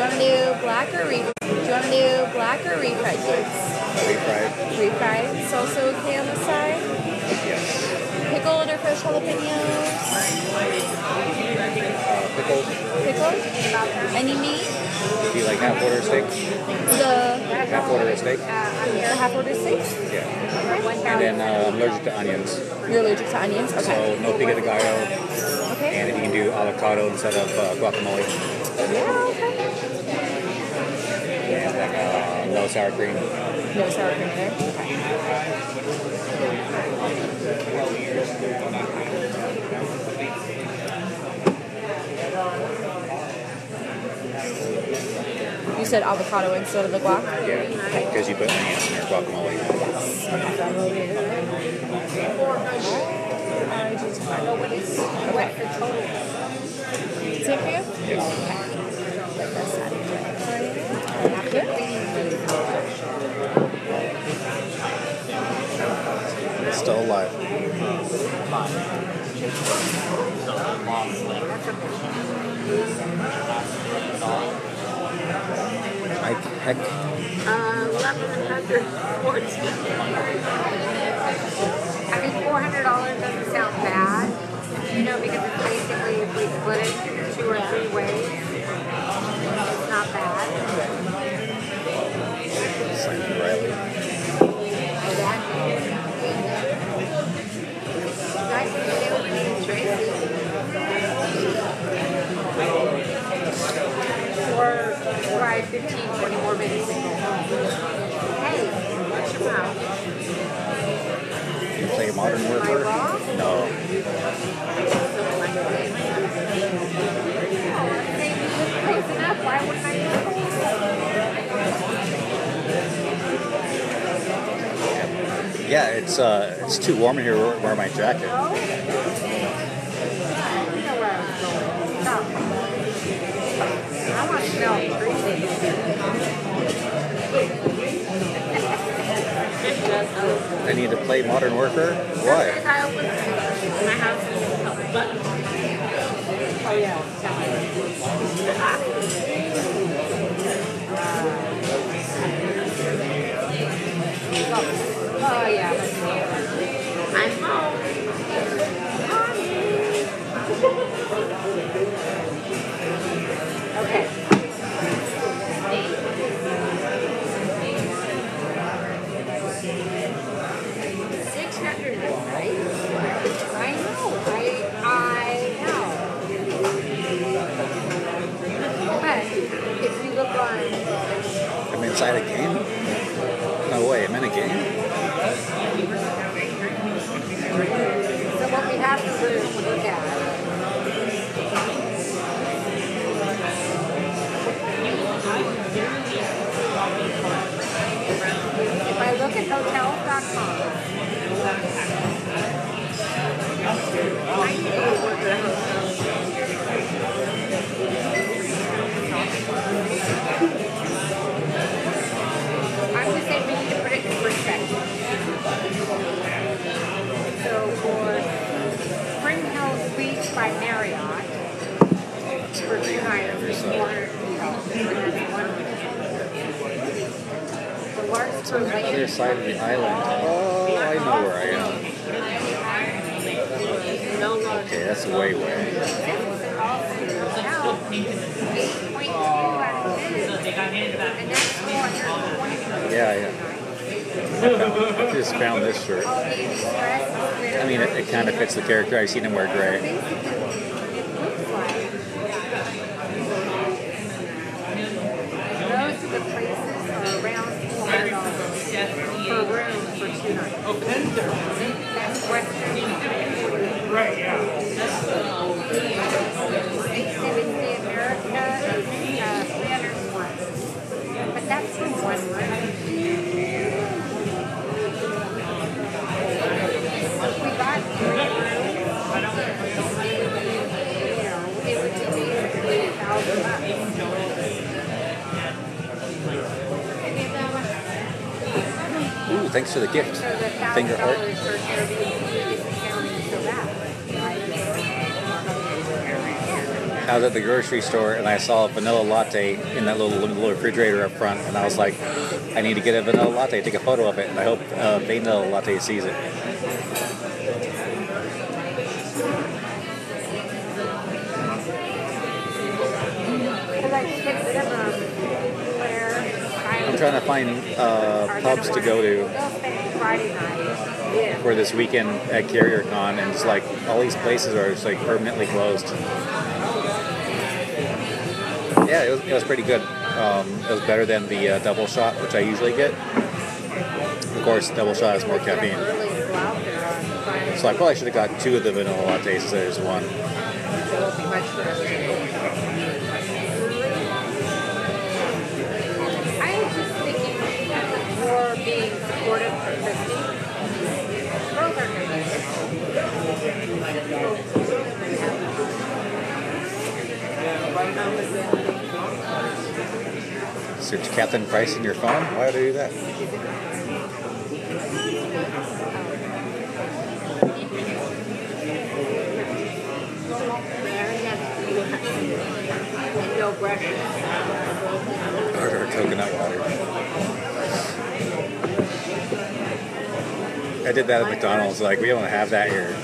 want to do black or refried? Do you want to do black or refried goods? Refried. Refried. Salsa okay on the side? Yes. Pickled or fresh jalapenos? Pickles. Pickled? Any meat? Do you like half order steak? The Half order steak? half order steak? Yeah. And then I'm allergic to onions. You're allergic to onions? Okay. So no pico de gallo. Okay. And if you can do avocado instead of guacamole. Yeah, okay. And then no sour cream. No sour cream there? Okay. You said avocado instead of the guac? Yeah, because you put onions in your guacamole. Same for you? Yes. It's still alive. Heck. 1114. I mean, $400 doesn't sound bad, you know, because it's basically if we split it 2 or 3 ways, it's not bad. Simon Riley. Nice to meet you, my name is Tracy. Or try 15, 20 more minutes and go home. Hey, what's your mouth? You play Modern Warfare? No. Close enough, why wouldn't I go? Yeah, it's too warm in here to wear my jacket. You know where I was going. Stop. I want to smell trees. I need to play Modern Warfare? Why? I opened my house button. Oh yeah. Oh yeah. I'm home. Okay. $600, right? I know. But if you look on, I'm inside a game? No way, I'm in a game? so what we have to do is look at. If I look at hotels.com, I need to work at a hotel. I'm just saying we need to put it in perspective. So for Spring Hill Beach by Marriott, for 2 nights, it's $400. The Larkspur Lake. Other side of the island. Oh, I know where I am. Okay, that's way away. Yeah. I just found this shirt. I mean, it kind of fits the character. I've seen him wear gray. Most of the places are around $400 per room for 2 nights. That's Western. Right, yeah. Exhibit Day America is $301. But that's for 1 room. If we got 3 rooms, it would be basically $1,000. Ooh, thanks for the gift. So the Finger $1,000 heart. for Airbnb isn't sounding so bad, right? I was at the grocery store and I saw a vanilla latte in that little refrigerator up front, and I was like, I need to get a vanilla latte, take a photo of it, and I hope Vanilla Latte sees it. I'm trying to find pubs to go to for this weekend at CarrierCon, and it's like all these places are just like permanently closed. Yeah, it was pretty good. It was better than the double shot, which I usually get. Of course, double shot has more caffeine. So I probably should have got 2 of the vanilla lattes instead of just 1. I was just thinking more being supportive for Christy. Girls are going to Search Captain Price in your phone? Why would I do that? no breakfast. Order coconut water. I did that at McDonald's. Like, we don't have that here.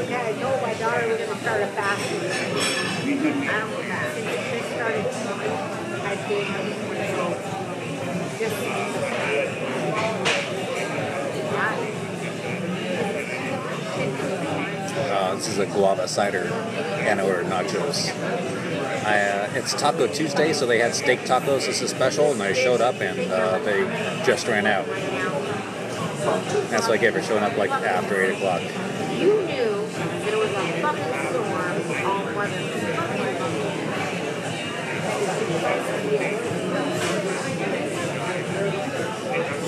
Yeah, I told my daughter we're going to start a fast. I don't fast. They started, I think, just This is a guava cider, and I ordered nachos. It's Taco Tuesday, so they had steak tacos as a special, and I showed up, and they just ran out. That's what I get for showing up like after 8 o'clock. You knew there was a fucking storm on weather.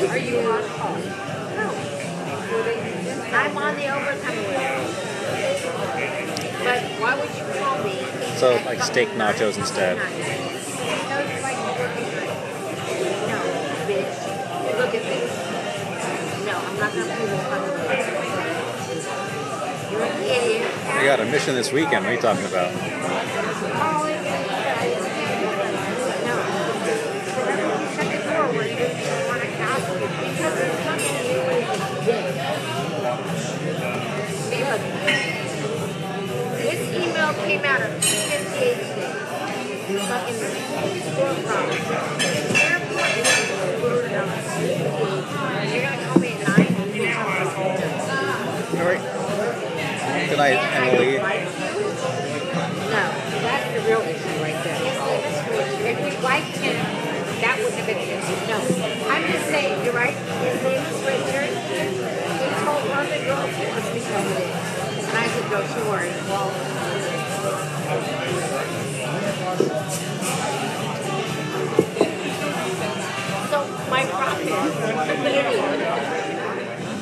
Are you on call? No. I'm on the overtime list. But why would you call me? So, like steak nachos instead. No, bitch. Look at this. No, I'm not going to put this on the list. You're an idiot. We got a mission this weekend. What are you talking about? No. Remember, you shut the door where you didn't want to ask you because there's something you would dick. Hey, look. This email came out at 2:58 today. Fucking store problem. Airport is screwed up. You're going to call me at 9? All right. Good night, Emily. No, that's the real issue right there. If we liked him, that wouldn't have been an issue. No, I'm just saying, you're right. His name is Richard. He told one of the girls he must be coming in. And I said, don't you worry. Well, so my problem is,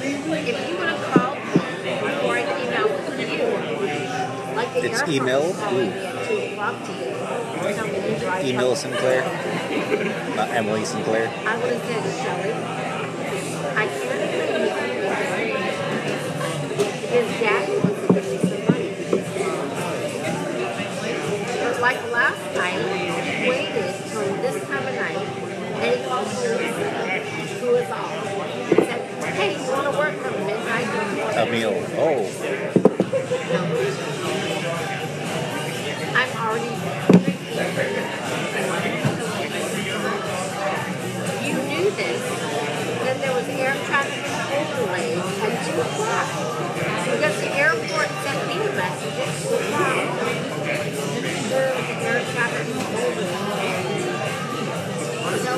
if you would have called me before I emailed you, like the It's airport email? was calling me at 2 o'clock to you, tell me to drive Email up. Sinclair, not Emily Sinclair. I would have said, Shelley, I can't pay you his daddy wants to give me some money. But like last night, he waited till this time of night, and he called me who is off. He said, hey, you want to work from midnight to morning? A meal. Oh. I'm already there. You knew this. Then there was air traffic overlay at 2 o'clock. Because the airport sent me a message at 2 o'clock. There was air traffic overlay. So,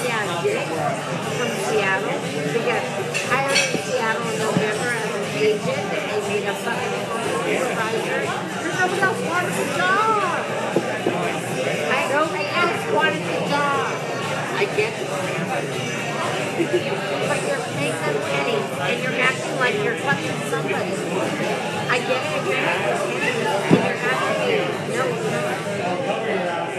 yeah, Dick from Seattle. We got hired in Seattle in November as an agent, and they made a fucking supervisor. Because nobody else wanted the job. Nobody else wanted the job. I get it. But you're paying them pennies, and you're acting like you're fucking somebody. I get it, you're paying them pennies, and you're acting no, you're not.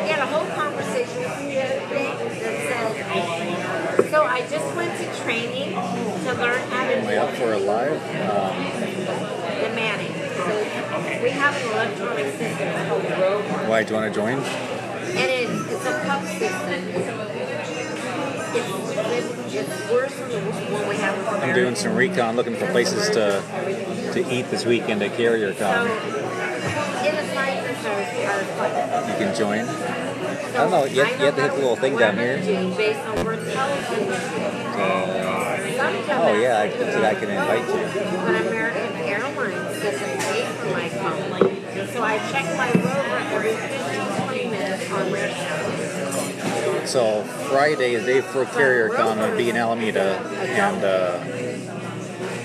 We had a whole conversation with me the other day that said, so I I just went to training to learn how to Am I do up for a live? the manning. So we have an electronic system called Rover, Why, do you want to join? and it's a puck system. It's worse than the one we have with I'm doing some recon, looking for places to eat this weekend at Carrier So, Con. assignments are fun. You can join. I don't know, you have to hit the little thing down here. Based on where television is. Oh yeah, I can invite you. But American Airlines doesn't pay for my phone. So I check my rover every 15-20 minutes on their site. So Friday, the day before Carrier Con, would be in Alameda, and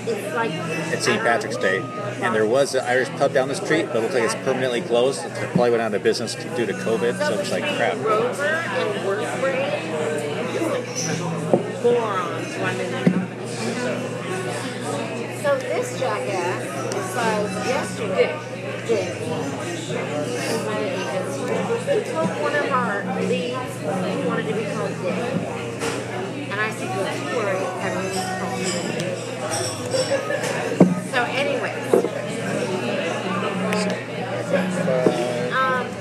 It's like it's St. Patrick's Day. And there was an Irish pub down the street, but it looks like it's permanently closed. It probably went out of business due to COVID, so it's like crap. Rover and WorkBrain, morons running the company. So this jackass decided yesterday that he told one of our leads he wanted to be called Dick. And I said, don't you worry, everyone's called Dick. So anyway,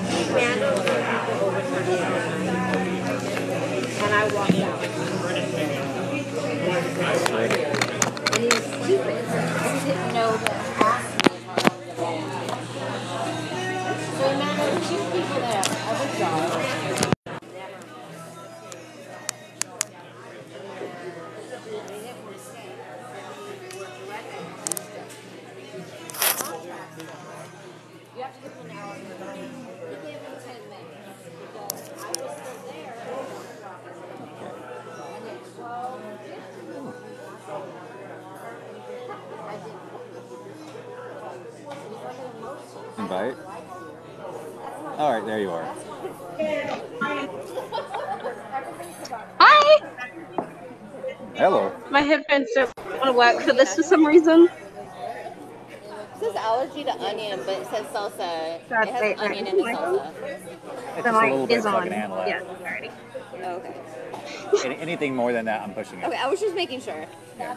he vandalized people overtime the other night. And I walked out. And he's stupid. He didn't know that half of me was on the So he managed 2 people there. I was gone. You have to give him an hour. He gave me 10 minutes because I was still there. And at 12:50, I didn't. Invite. All right, there you are. Hi! Hello. My headphones don't want to work for this for some reason. It says allergy to onion, but it says salsa. It That's has right, onion right. in the salsa. It's just a little bit is so I on. can handle it. Yeah, already. Okay. Anything more than that, I'm pushing it. Okay, I was just making sure. Yeah.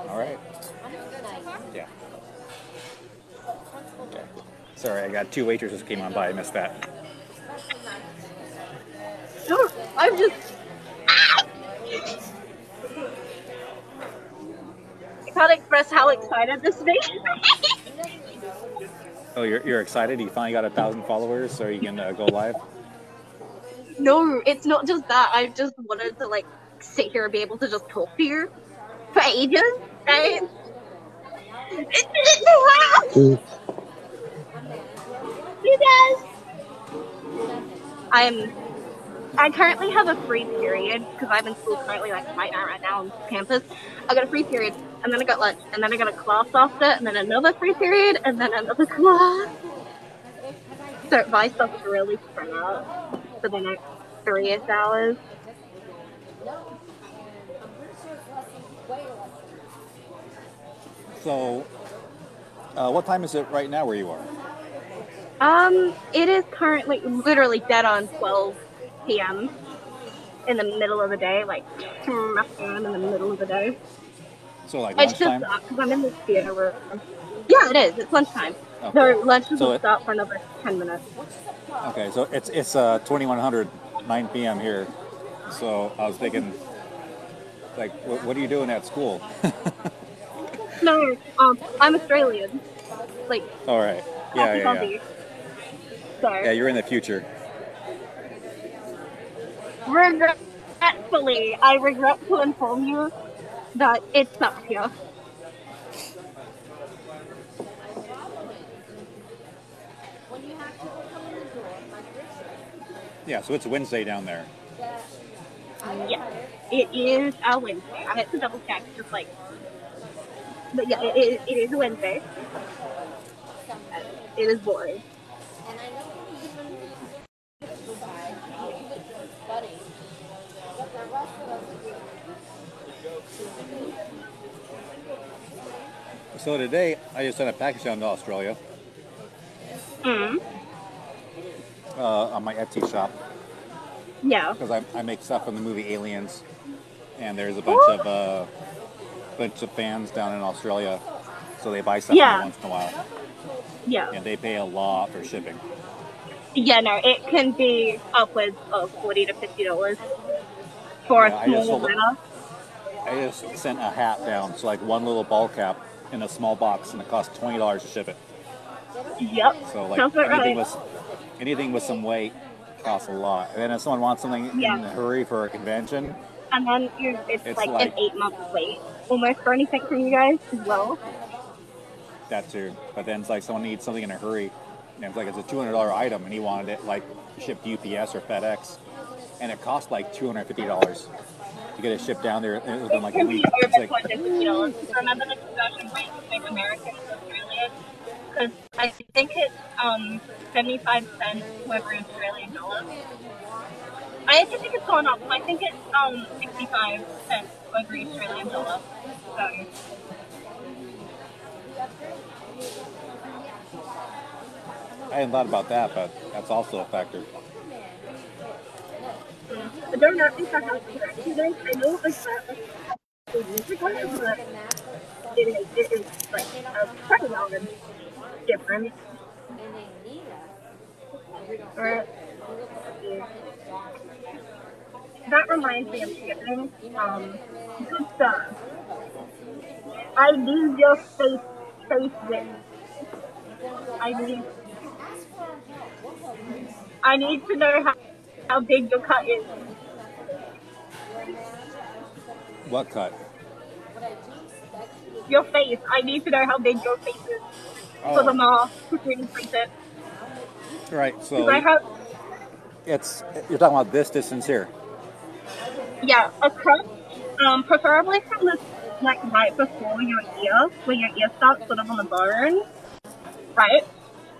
All right. Yeah. Okay. Sorry, I got 2 waitresses came on by. I missed that. No, I'm just. I can't express how excited this makes me. Oh, you're excited? You finally got 1,000 followers, so you can go live? No, it's not just that. I just wanted to like sit here and be able to just talk to you for ages, right? You guys. I currently have a free period because I'm in school currently, like right now on campus. I got a free period, and then I got lunch, and then I got a class after, and then another free period, and then another class. So my stuff's really spread out for the next 3-ish hours. So, what time is it right now where you are? It is currently literally dead on 12 p.m. in the middle of the day, like smack in the middle of the day. So, like It's just lunchtime? because I'm in the theater room. Yeah, it is. It's lunchtime. Okay. Their lunches So will it- stop for another 10 minutes. Okay, so it's 2100, 9 p.m. here. So I was thinking, like, what are you doing at school? No, I'm Australian. Like, All right. Yeah. coffee. So, Yeah, you're in the future. regretfully, I regret to inform you that it sucks here. Yeah, so it's Wednesday down there. Yeah, it is a Wednesday. I had to double check, just like, but yeah, it is a Wednesday. It is boring. And I know buddy, but the rest of us So today, I just sent a package down to Australia Mm. on my Etsy shop. Yeah. because I make stuff from the movie Aliens, and there's a bunch of fans down in Australia, so they buy stuff from me once in a while, Yeah. and they pay a lot for shipping. Yeah, no, it can be upwards of $40 to $50 for Yeah, a small letter. I just sent a hat down, so like one little ball cap in a small box, and it cost $20 to ship it. Yep. So like Sounds about right. anything with some weight costs a lot. And then if someone wants something in a hurry for a convention, And then it's like an 8-month wait almost for anything from you guys as well. that too. But then it's like someone needs something in a hurry, and it's like it's a $200 item, and he wanted it like shipped UPS or FedEx, and it cost like $250 to get it shipped down there. And it was in like a Can be week. over It's like, $250. Remember the conversion rate between Americans and Australians? Because I think it's 75 cents to every Australian dollar. I actually think it's gone up. I think it's 65 cents to every Australian dollar. So. I hadn't thought about that, but that's also a factor. I don't know if I have corrected it. I know it was that like years ago, but it is like quite a lot of different. That reminds me of shipping. Good stuff. I need your face width. I need to know how big your cut is. What cut? Your face. I need to know how big your face is for the mask to really print it. Right. So I have, you're talking about this distance here. yeah, across, preferably from the like right before your ear, where your ear starts sort of on the bone, right?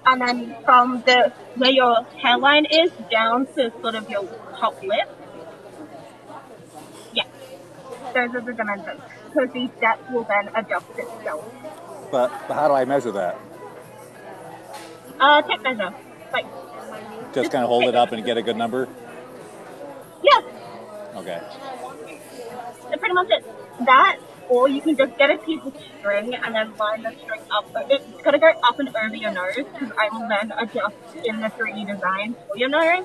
And then from the where your hairline is down to sort of your top lip. Yeah, those are the dimensions. Because the depth will then adjust itself. But how do I measure that? Tape measure. Like, Just kind of hold it up and get a good number? yeah, Okay. that's pretty much it. That, or you can just get a piece of string and then line the string up. It's got to go up and over your nose, because I will then adjust in the 3D design for your nose.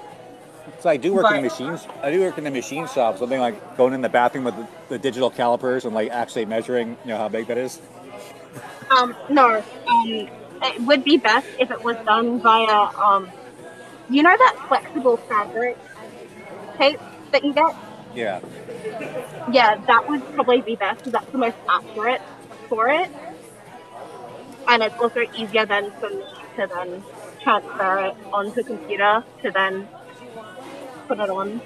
So I do work in the machines. I do work in the machine shop. Something like going in the bathroom with the digital calipers and like actually measuring, how big that is. No. It would be best if it was done via you know that flexible fabric tape that you get? Yeah. Yeah, that would probably be best because that's the most accurate for it. And it's also easier then for me to then transfer it onto the computer to then put it on.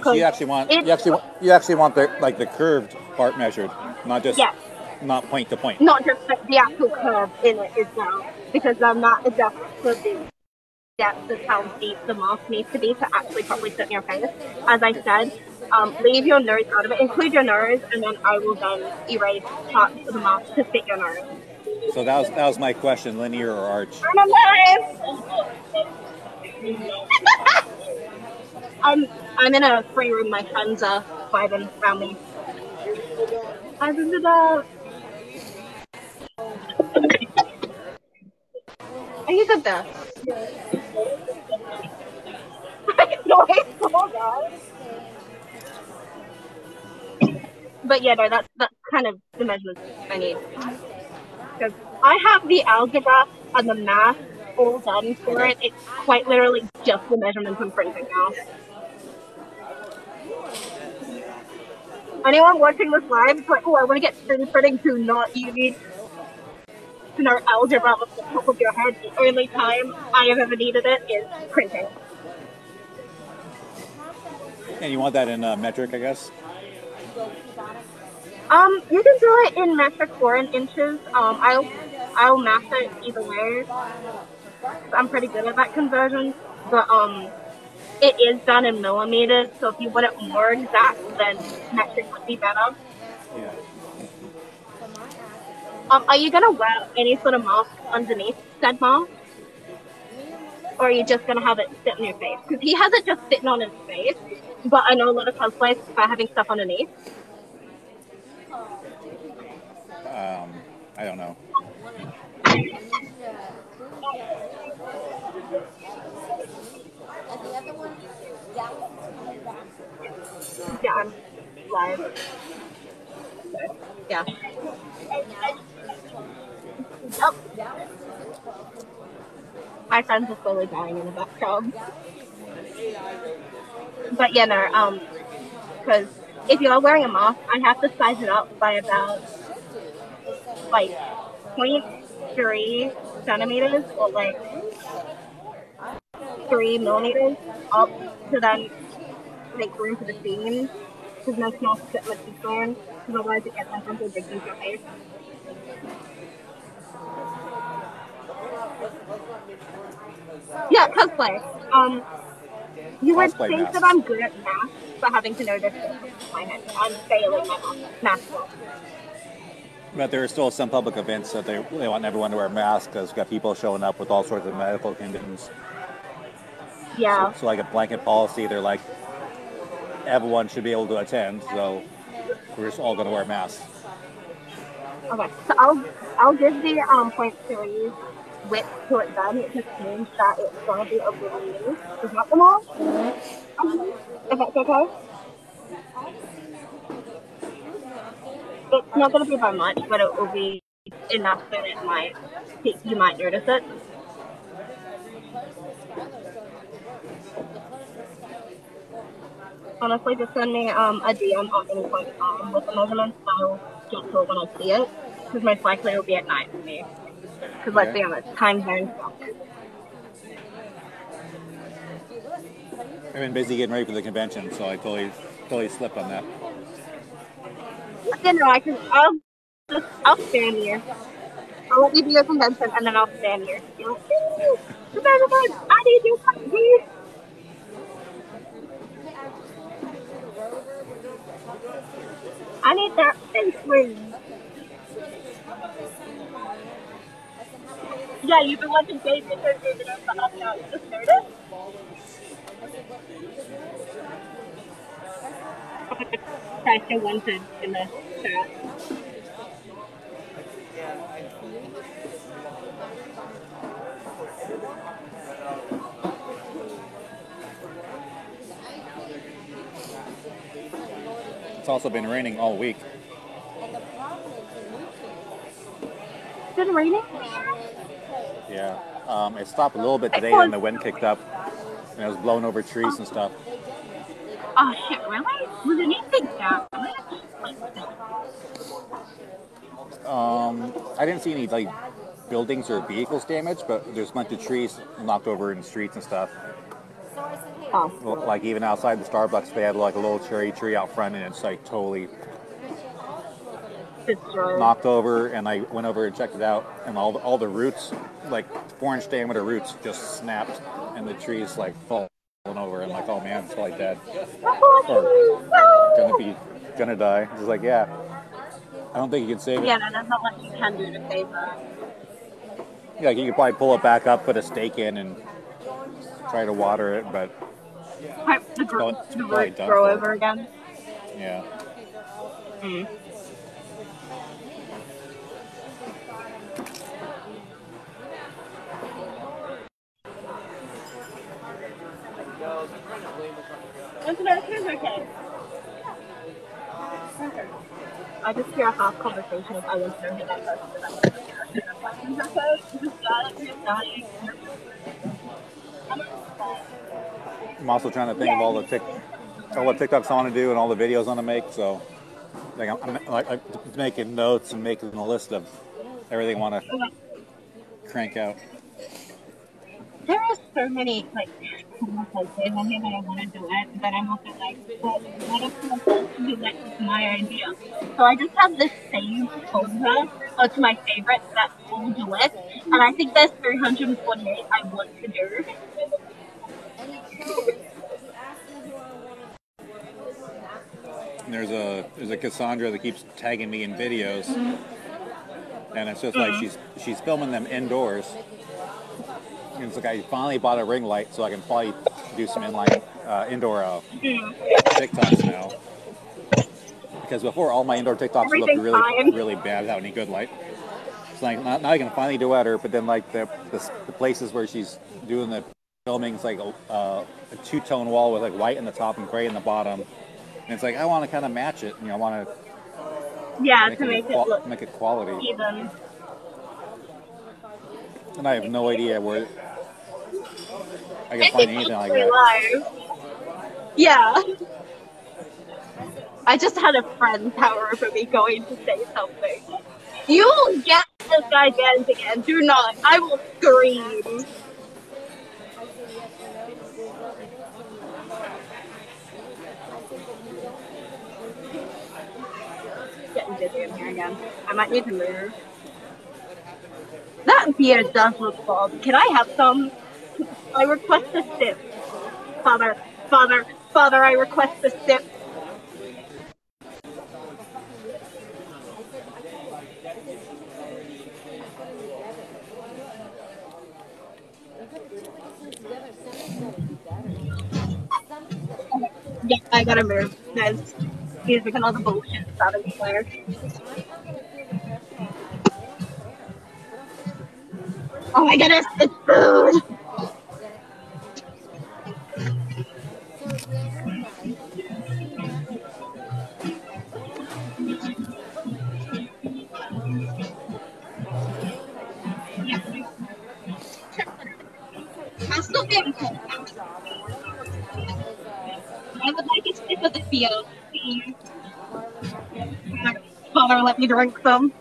So you actually want the curved part measured, not just not point to point. Not just the actual curve in it as well, because then that adjusts for the depth of how deep the mask needs to be to actually properly fit in your face. As I said, leave your nose out of it, include your nose, and then I will then erase parts of the mask to fit your nose. So that was my question: linear or arch? I'm alive! I'm in a free room. My friends are vibing around me. Are you good there? But yeah, no, that's kind of the measurements I need. Because I have the algebra and the math all done for it. It's quite literally just the measurements I'm printing now. Anyone watching this live is like, oh, I want to get 3D printing to not you need to know algebra off the top of your head. The only time I have ever needed it is printing. And you want that in metric, I guess? You can do it in metric or in inches. I'll math it either way. I'm pretty good at that conversion. But it is done in millimeters, so if you want it more exact, then metric would be better. Yeah. Are you gonna wear any sort of mask underneath said mask? or are you just gonna have it sit on your face? Because he has it just sitting on his face, but I know a lot of cosplayers by having stuff underneath. I don't know. Yeah, I'm live. Yeah. Yep. My friends are slowly dying in the background. But yeah, no, because if you're wearing a mask, I have to size it up by about like 0.3 centimeters or like 3 millimeters up to then make room for the seams. Because no masks fit my teaspoon, because otherwise it gets uncomfortable big into your face. Yeah, cosplay. You would Cosplay think that masks. I'm good at math for having to know this my head. I'm failing my math skills. But there are still some public events that they want everyone to wear masks because you've got people showing up with all sorts of medical conditions. Yeah. So like a blanket policy, they're like, everyone should be able to attend, so we're just all going to wear masks. Okay. So I'll give the point series width to it then. It just means that it's gonna be oblivious. Is that the law? If that's okay. It's not gonna be by much, but it will be enough that you might notice it. Honestly, just send me a DM at any point in time with the measurements. I'll get to it when I see it. Because most likely it'll be at night for me. Because let's be honest, time zone stuff. I've been busy getting ready for the convention, so I totally slipped on that. You know, I'll stand here. I'll let you do your convention and then I'll stand here. You're like, I need you, please. I need that face ring. Yeah, you've been watching Dave because you're going to help out. You just noticed? I still wanted in the chat. It's also been raining all week. It's been raining? Yeah. It stopped a little bit today, and the wind kicked up, and it was blowing over trees and stuff. Oh shit, really? Was anything damaged? I didn't see any like buildings or vehicles damaged, but there's a bunch of trees knocked over in the streets and stuff. Oh. Like even outside the Starbucks, they had like a little cherry tree out front, and it's like totally Destroyed. knocked over. And I went over and checked it out, and all the roots, like 4-inch diameter roots, just snapped, and the trees like falling over. And like, oh man, it's probably dead or gonna die. It's like, yeah, I don't think you can save it. Yeah, no, that's not what you can do to save her. Yeah, you could probably pull it back up, put a stake in, and try to water it, but The probably roots done grow for. over again. Yeah. Mm. It's okay. I just hear a half conversation if I want to know who that person I'm also trying to think of all the TikToks I want to do and all the videos I want to make. So, like, I'm making notes and making a list of everything I want to crank out. There are so many like places on here that I want to do it, but I'm also like, well, what if someone else can do that with my idea? So I just have this same folder to my favorites that all do it, and I think there's 348 I want to do. There's a Cassandra that keeps tagging me in videos, and it's just like she's filming them indoors, And it's like I finally bought a ring light, so I can probably do some indoor TikToks now. Because before, all my indoor TikToks looked Everything's fine. really bad without any good light. So like now I can finally do at her, but then like the places where she's doing the filming, it's like a two-tone wall with like white in the top and gray in the bottom. And it's like I want to kind of match it. You know, I want to make it look make it quality. even. And I have no idea where I can find anything like that. Live. Yeah. I just had a friend tower over me going to say something. You will get this guy again. Do not. I will scream. Getting dizzy in here again. I might need to move. That beer does look bald. Can I have some? I request a sip. Father, I request a sip. Yeah, I gotta move. Guys, he's making all the bullshit out of here. Oh my goodness, it's food! I'm still getting cold. I would like a sip of the field, please. Father, let me drink some.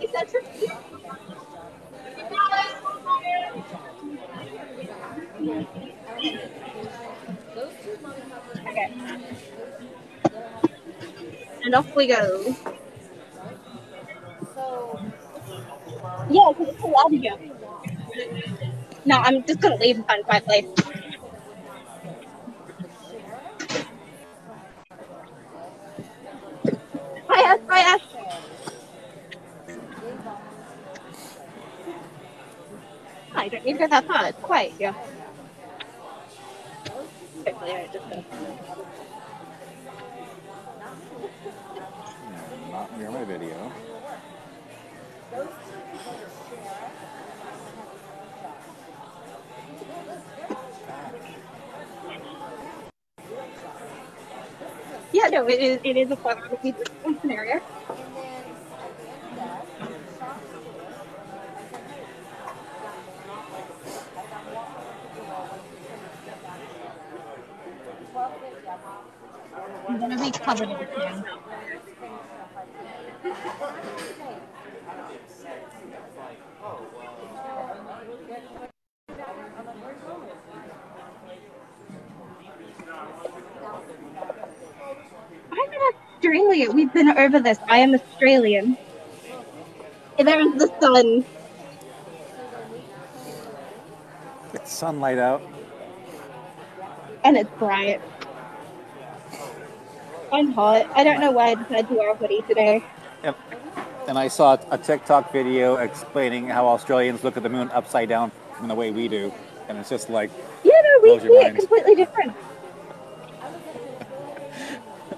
Is that true? Okay. And off we go. Yeah, because it's allowed to go. No, I'm just gonna leave and find a quiet place. Bye, Ash. I don't need to go that far. It's quiet here. Hopefully, I just go. Not near my video. Yeah, no, it is a fun scenario. I'm gonna be covered in sand. I'm an Australian. We've been over this. I am Australian. There is the sun. It's sunlight out. And it's bright. I'm hot. I don't know why I decided to wear a hoodie today. Yep. And I saw a TikTok video explaining how Australians look at the moon upside down from the way we do. And it's just like, yeah, no, we see it mind. completely different.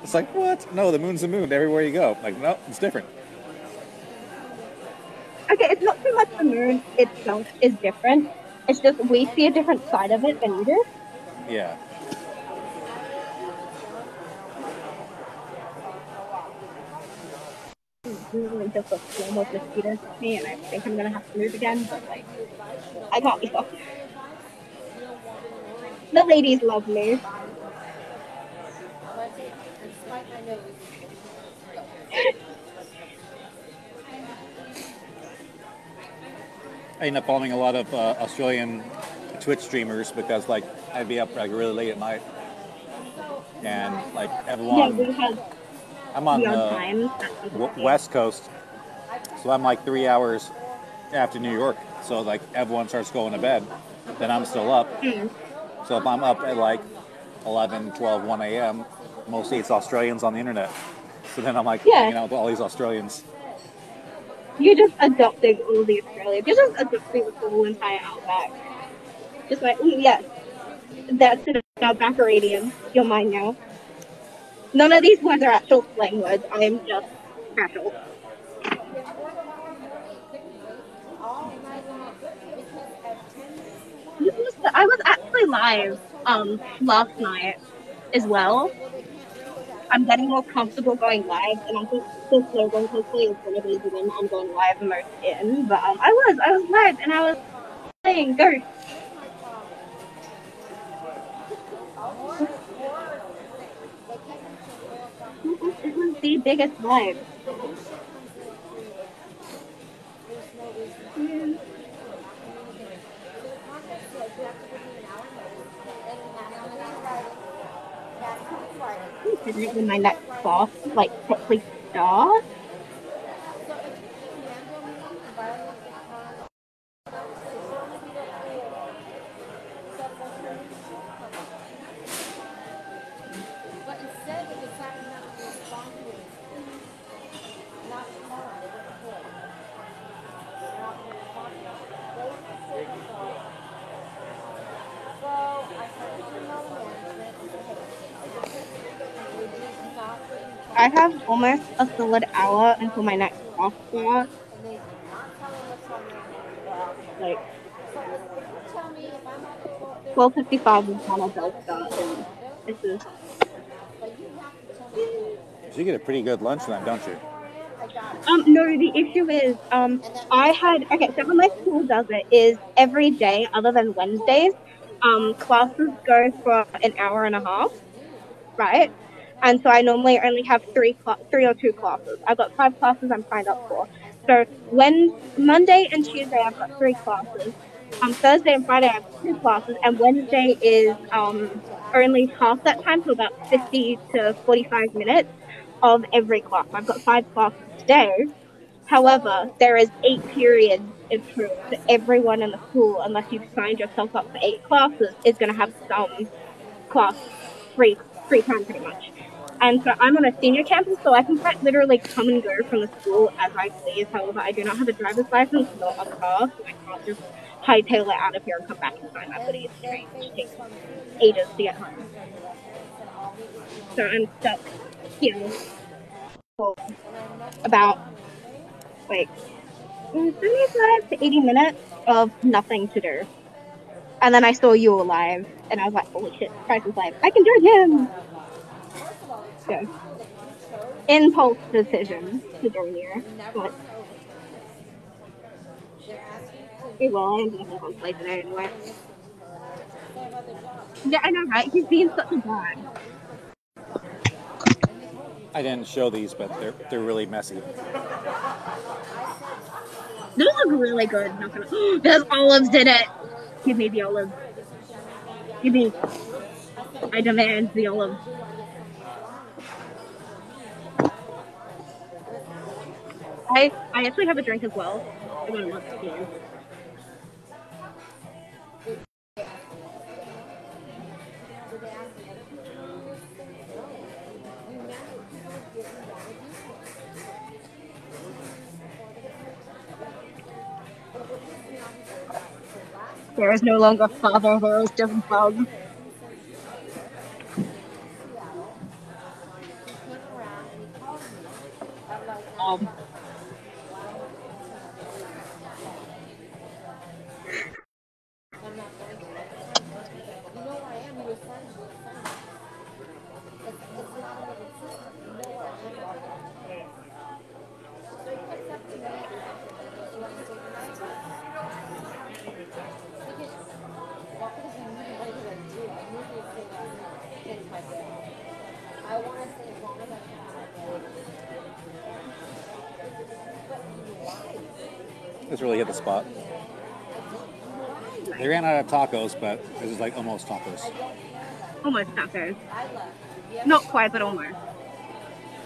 It's like, what? No, the moon's the moon everywhere you go. Like, no, it's different. Okay, it's not so much the moon itself is different. It's just we see a different side of it than you do. Yeah. Really just a swarm of mosquitoes with me, and I think I'm gonna have to move again, but like, I can't be stopped. The ladies love me. I end up following a lot of Australian Twitch streamers because, like, I'd be up like really late at night, and like everyone. Yeah, we had. I'm on the West Coast, so I'm like 3 hours after New York. So like everyone starts going to bed, then I'm still up. So if I'm up at like 11, 12, 1 a.m., mostly it's Australians on the internet. So then I'm like hanging out with all these Australians. You're just adopting all the Australians. You're just adopting the whole entire outback. Just like, yes, that's an Outbackeridian. You're mine now. None of these words are actual slang words. I am just casual. I was actually live last night as well. I'm getting more comfortable going live, and I think the slogan hopefully is going to be when I'm going live most in. But I was live, and I was playing Ghost. It was the biggest live. When my next class like properly starts. I have almost a solid hour until my next class starts. Like 12:55 is when it does start, and this is. You get a pretty good lunch then, don't you? No, the issue is, I had, okay, so how my school does it is every day other than Wednesdays, classes go for an hour and a half, right? And so I normally only have three or two classes. I've got 5 classes I'm signed up for. So Monday and Tuesday I've got 3 classes. Thursday and Friday I have 2 classes, and Wednesday is only half that time, so about 50 to 45 minutes of every class. I've got 5 classes today. However, there is 8 periods approved. So everyone in the school, unless you've signed yourself up for 8 classes, is going to have some class free time pretty much. And so I'm on a senior campus, so I can quite literally come and go from the school as I please. However, I do not have a driver's license, nor a car, so I can't just hightail it out of here and come back and sign my buddy's train, which takes ages to get home. So I'm stuck here for about like 75 to 80 minutes of nothing to do. And then I saw you alive, and I was like, holy shit, Price is live. I can join him! So, impulse decision to join you. But, well, I'm definitely going to play today anyway. Yeah, I know, right? He's being such a dad. I didn't show these, but they're really messy. Those look really good. Not gonna. There's olives in it. Give me the olives. Give me. I demand the olives. I actually have a drink as well. I don't want to. There is no longer father, there is just bug. This really hit the spot. They ran out of tacos, but this is like almost tacos. Almost tacos. Not quite, but almost.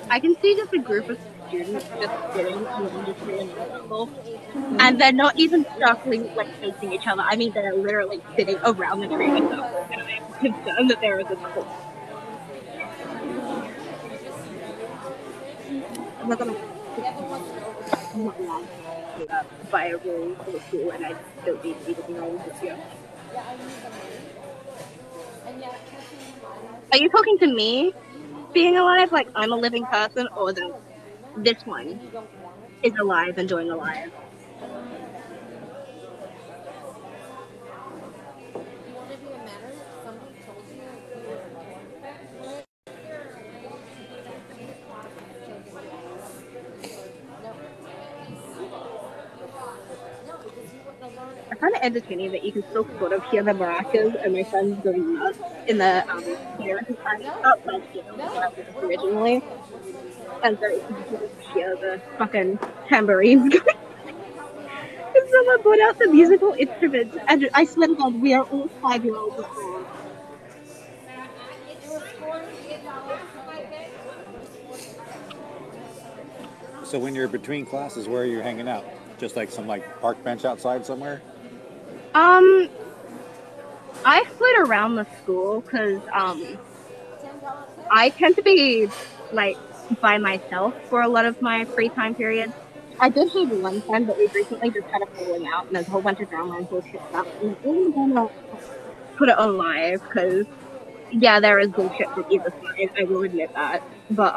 I can see just a group of students just sitting in the industry in a circle, and they're not even circling like facing each other. I mean, they're literally sitting around the tree in a circle, and I'm concerned that there is a couple. I'm not gonna. not allowed by a rule for the school, and I don't need to be the rule this year. Are you talking to me being alive, like I'm a living person, or that this one is alive and doing alive? I find it entertaining that you can still sort of hear the maracas and my friends going nuts in the outside field where I was originally. And so you can sort of hear the fucking tambourines going. And someone brought out the musical instruments, and I swear to God, we are all 5-year-olds at home. So when you're between classes, where are you hanging out? Just like some like park bench outside somewhere? I float around the school because I tend to be like by myself for a lot of my free time periods. I did have one friend, but we've recently just had a falling out, and there's a whole bunch of drama and bullshit stuff. And I'm gonna put it on live because, yeah, there is bullshit with either side. I will admit that. But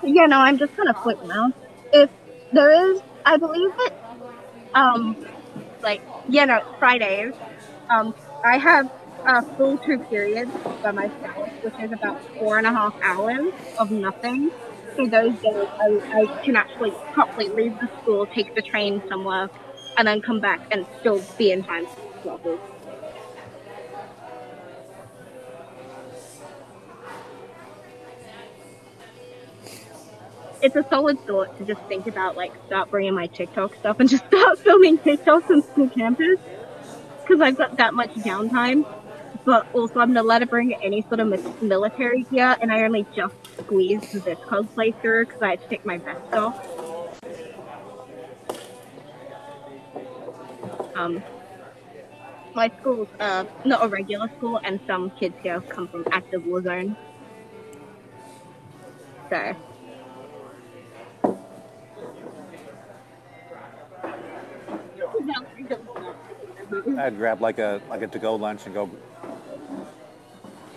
yeah, no, I'm just kind of floating around. If there is, I believe that like, yeah, no, Fridays. I have full 2 periods by myself, which is about 4.5 hours of nothing. So those days, I can actually properly leave the school, take the train somewhere, and then come back and still be in time for classes. It's a solid thought to just think about, like, start bringing my TikTok stuff and just start filming TikToks on school campus. Because I've got that much downtime. But also, I'm not allowed to bring any sort of military gear, and I only just squeezed this cosplay through because I had to take my vest off. My school's not a regular school, and some kids here come from active war zone. So. I'd grab like a to-go lunch and go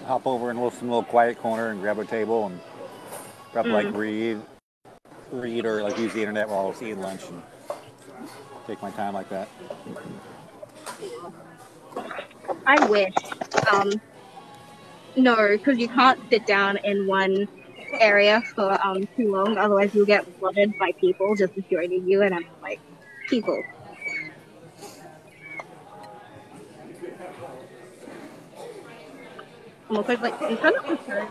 hop over in some little quiet corner and grab a table and grab like read or like use the internet while I was eating lunch and take my time like that. I wish. No, because you can't sit down in one area for too long, otherwise you'll get flooded by people just joining you, and I'm like, people. Because like I'm kind of prepared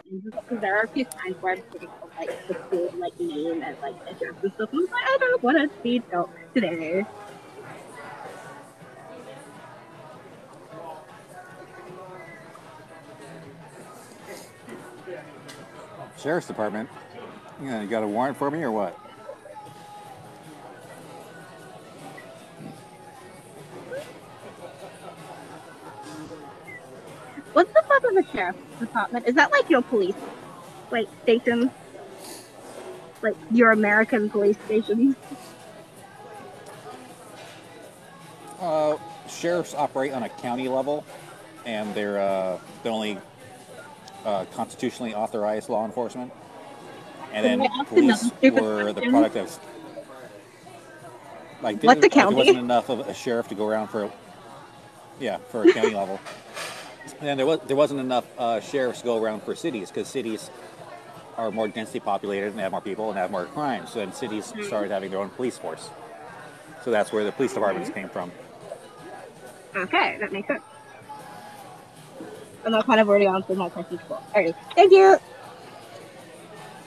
because there are a few times where I'm sitting of like the school like name and like address and stuff. And I'm like, I don't want to speed out today. Sheriff's Department. Yeah, you got a warrant for me or what? What's the fuck of the sheriff's department? Is that like your police, like station, like your American police station? Sheriffs operate on a county level, and they're only constitutionally authorized law enforcement. And then police were the product of like what's a county? There wasn't enough of a sheriff to go around for a county level. And there wasn't enough sheriffs to go around for cities because cities are more densely populated and have more people and have more crime. So then cities started having their own police force. So that's where the police departments came from. Okay, that makes sense. And that kind of already answered my question before. Alright, thank you!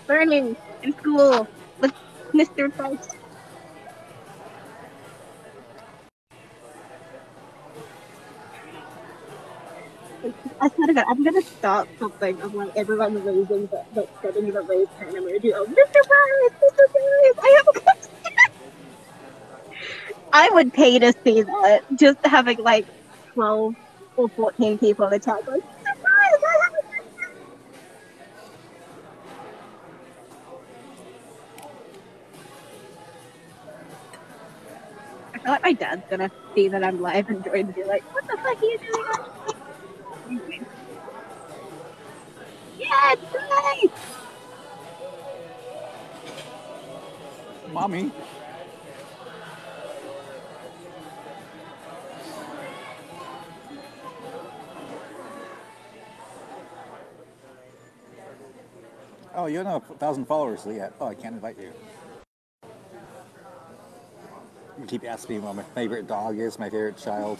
Learning in school with Mr. Price. I swear to God, I'm gonna start something of like everyone raising setting the raise hand emoji. Oh, Mr. Price, I have a question. I would pay to see that. Just having like 12 or 14 people in the chat going, Mr. Price, I have a question. My dad's gonna see that I'm live and join and be like, "What the fuck are you doing?" Yeah, it's great. Mommy. Oh, you don't have 1,000 followers yet. Oh, I can't invite you. You keep asking me what my favorite dog is, my favorite child.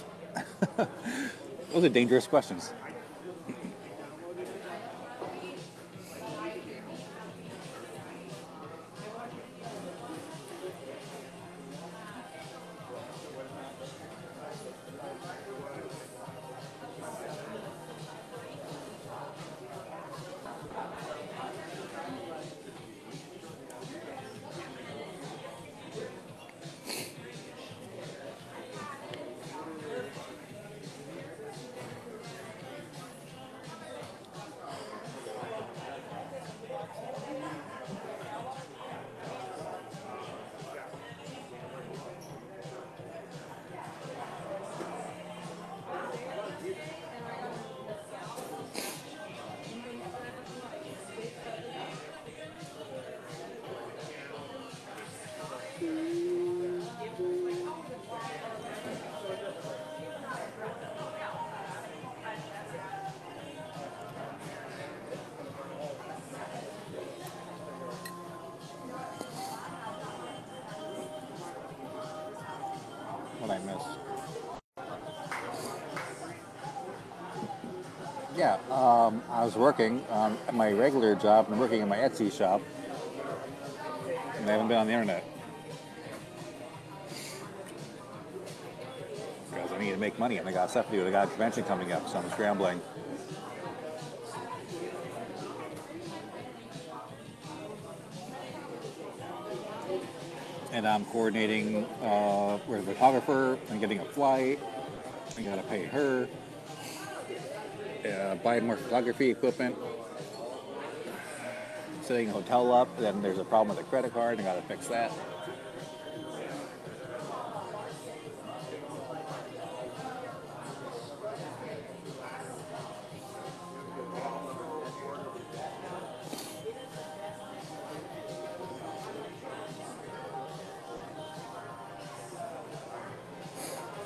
Those are dangerous questions. What I miss. Yeah, I was working at my regular job and working in my Etsy shop. And I haven't been on the internet. Because I need to make money and I got stuff to do. I got a convention coming up, so I'm scrambling. And I'm coordinating with a photographer and getting a flight. I gotta pay her. Buy more photography equipment. Setting a hotel up, then there's a problem with the credit card, and I gotta fix that.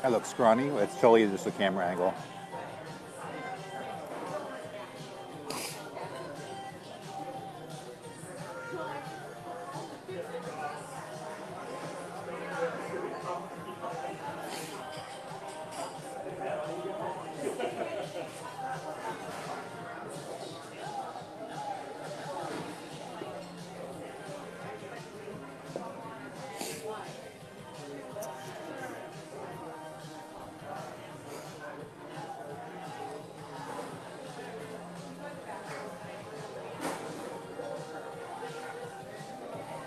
I look scrawny. It's totally just a camera angle.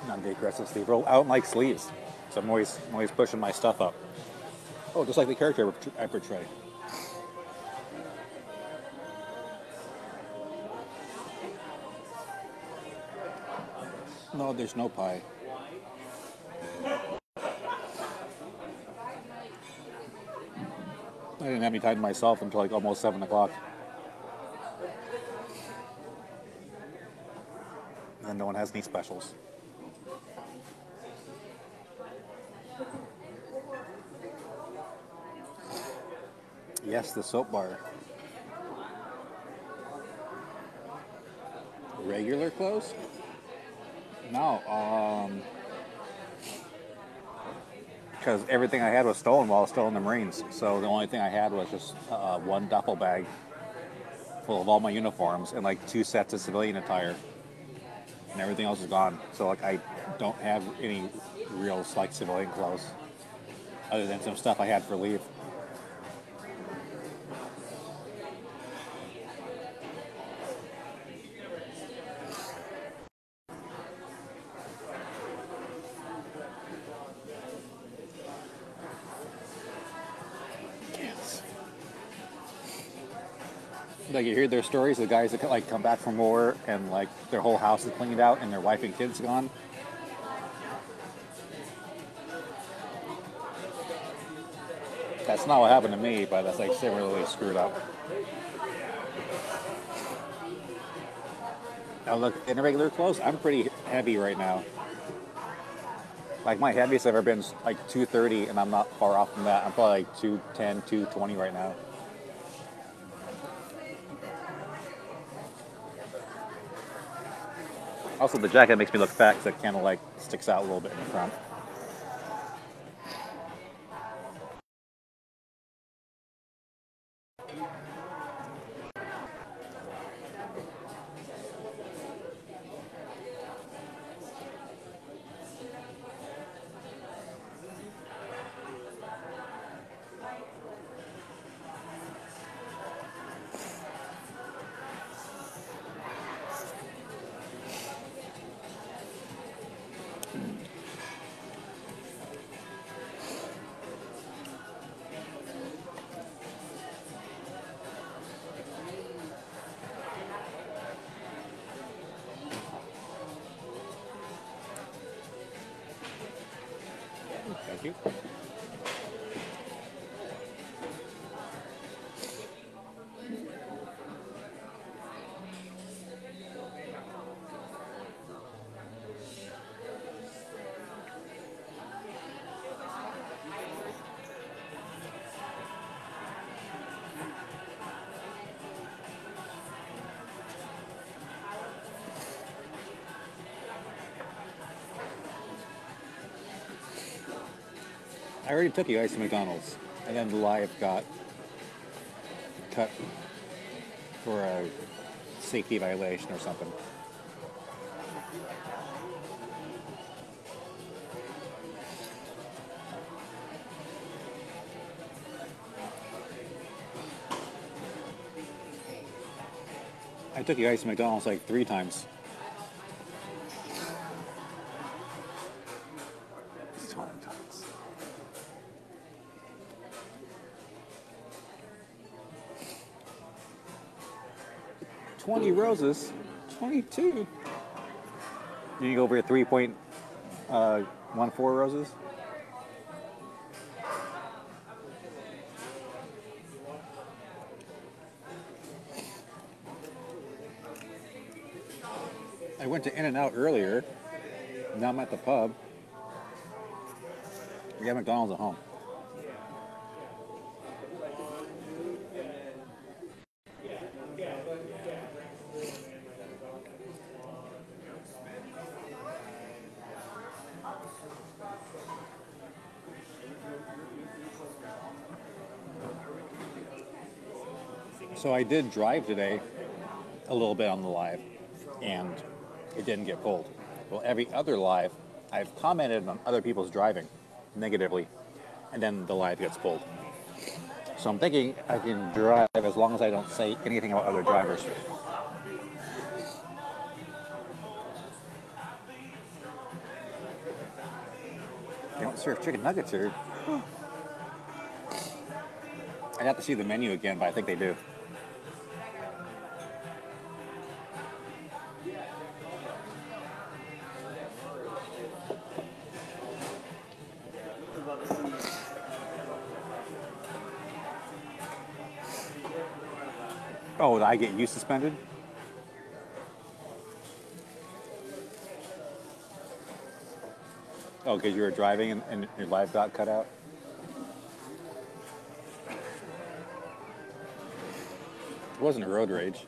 Not the aggressive sleeve roll. I don't like sleeves, so I'm always pushing my stuff up. Oh, just like the character I portray. No, there's no pie. I didn't have any time to myself until like almost 7 o'clock. And no one has any specials. Yes, the soap bar. Regular clothes? No, because everything I had was stolen while I was still in the Marines. So the only thing I had was just one duffel bag full of all my uniforms and like 2 sets of civilian attire. And everything else is gone. So like I don't have any real like civilian clothes other than some stuff I had for leave. Like you hear their stories, the guys that like come back from war and like their whole house is cleaned out and their wife and kids gone. That's not what happened to me, but that's like similarly screwed up. Now look, in regular clothes, I'm pretty heavy right now. Like my heaviest I've ever been is like 230, and I'm not far off from that. I'm probably like 210, 220 right now. Also, the jacket makes me look fat because it kind of like sticks out a little bit in the front. Thank you. I already took you guys to McDonald's, and then the live got cut for a safety violation or something. I took you guys to McDonald's like 3 times. So many times. $20 roses, 22. Did you go over 3.14 roses? I went to In-N-Out earlier. Now I'm at the pub. We got McDonald's at home. So I did drive today a little bit on the live, and it didn't get pulled. Well, every other live, I've commented on other people's driving negatively, and then the live gets pulled. So I'm thinking I can drive as long as I don't say anything about other drivers. They don't serve chicken nuggets here. I'd have to see the menu again, but I think they do. Oh, did I get you suspended? Oh, because you were driving and your live got cut out? It wasn't a road rage.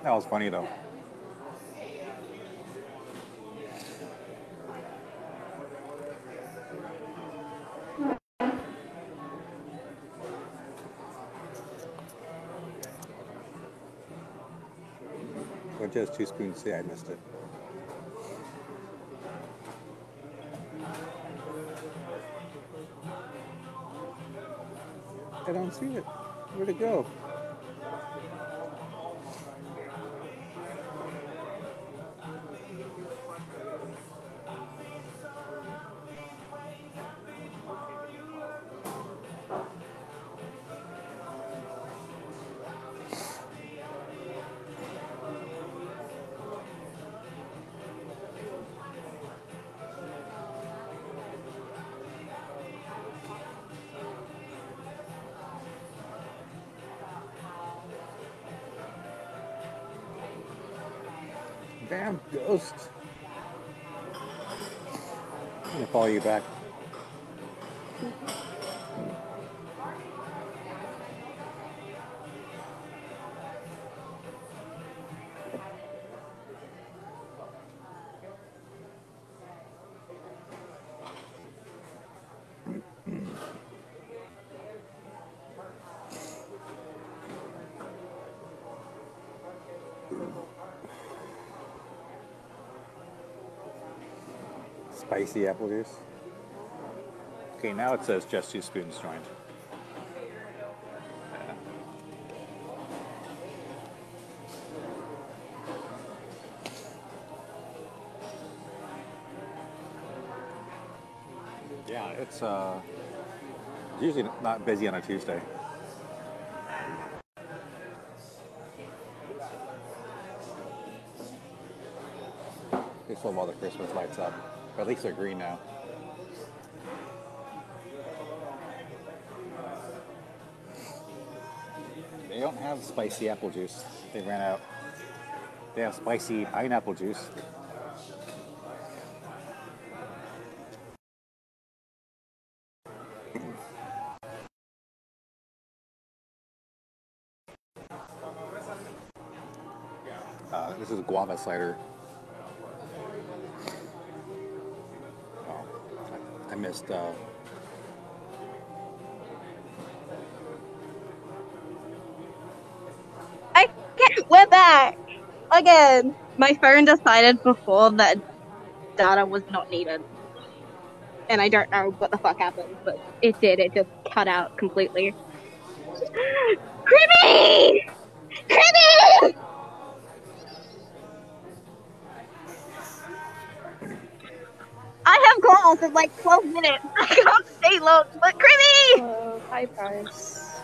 That was funny though. What does 2 spoons say? I missed it. I don't see it. Where'd it go? Damn ghost. I'm gonna follow you back. Spicy apple juice. Okay, now it says just 2 spoons joined. Yeah, it's usually not busy on a Tuesday. They still have all the Christmas lights up, but at least they're green now. They don't have spicy apple juice. They ran out. They have spicy pineapple juice. This is guava cider. Oh, I missed. We're back again. My phone decided before that data was not needed, and I don't know what the fuck happened, but it did. It just cut out completely. Creepy! Creepy! I have calls in like 12 minutes. I can't stay long, but creepy! Hi, Price.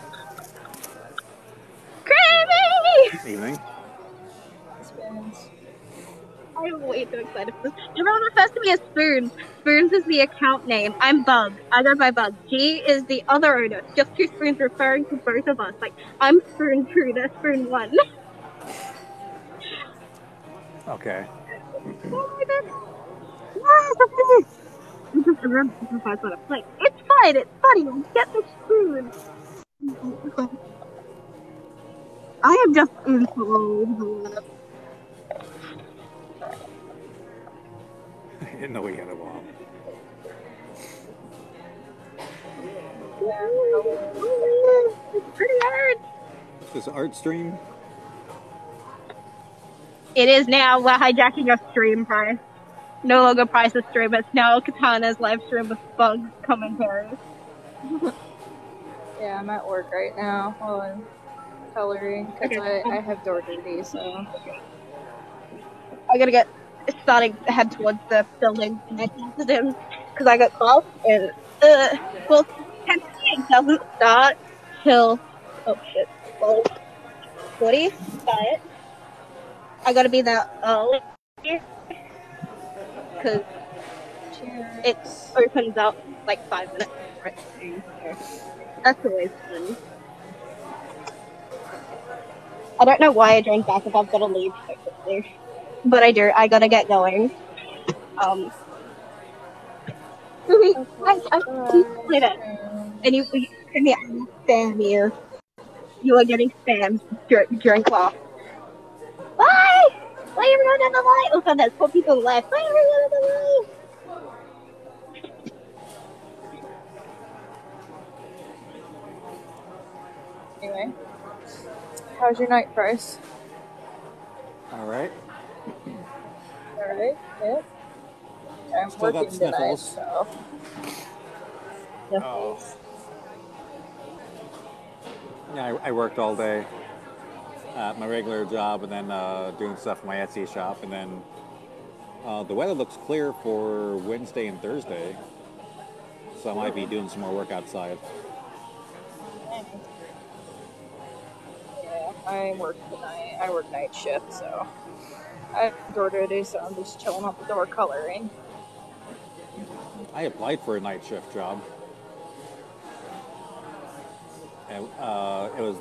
Creepy! Evening. Spoons. I am way too excited for this. Everyone refers to me as Spoons. Spoons is the account name. I'm Bug. I go by Bug. G is the other owner. Just 2 spoons referring to both of us. Like, I'm Spoon 2, they're Spoon 1. Okay. Oh my god. I just remember if I thought of like, it's fine, it's funny, I'll get the spoon. I am just in I didn't know we had a bomb. It's pretty hard. Is this art stream? It is now. We're hijacking a stream, Price. No longer Price's stream. It's now Katana's live stream with Bug's commentary. Yeah, I'm at work right now while I'm coloring because Okay. I have door duty, so. I gotta get starting to head towards the building and I texted him because I got called and well, texting doesn't start till oh shit, 40. Diet. I gotta be there early because it opens up like 5 minutes. Right? So that's always fun. I don't know why I drank back if I've got to leave so quickly. But I do. I gotta get going. I completed it. And you spam you. You are getting spammed during class. Bye! Why are you running the light? Oh god, there's 4 people left. Why are you running the light? Anyway, how's your night, Price? Alright. Alright, yep. I'm Still got working tonight, sniffles. so. Oh. Yeah, I worked all day at my regular job and then doing stuff in my Etsy shop. And then the weather looks clear for Wednesday and Thursday. So I might be doing some more work outside. Yeah, I work tonight. I work night shift, so. I have door duty, so I'm just chilling at the door coloring. I applied for a night shift job. And, it was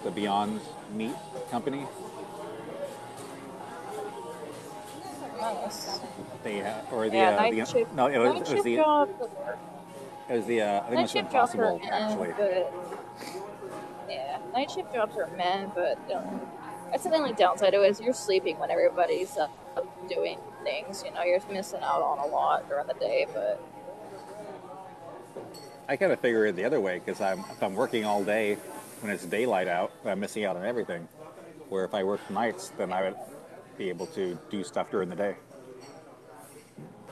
the Beyond Meat company. Yes. Or the, Yeah, the night shift. no, Night shift jobs would work. it was the I think it Night was shift jobs are Impossible actually. but yeah, night shift jobs are but that's the only downside to it is you're sleeping when everybody's doing things. You know, you're missing out on a lot during the day, but I kind of figure it the other way because if I'm working all day when it's daylight out, I'm missing out on everything. Where if I worked nights, then I would be able to do stuff during the day.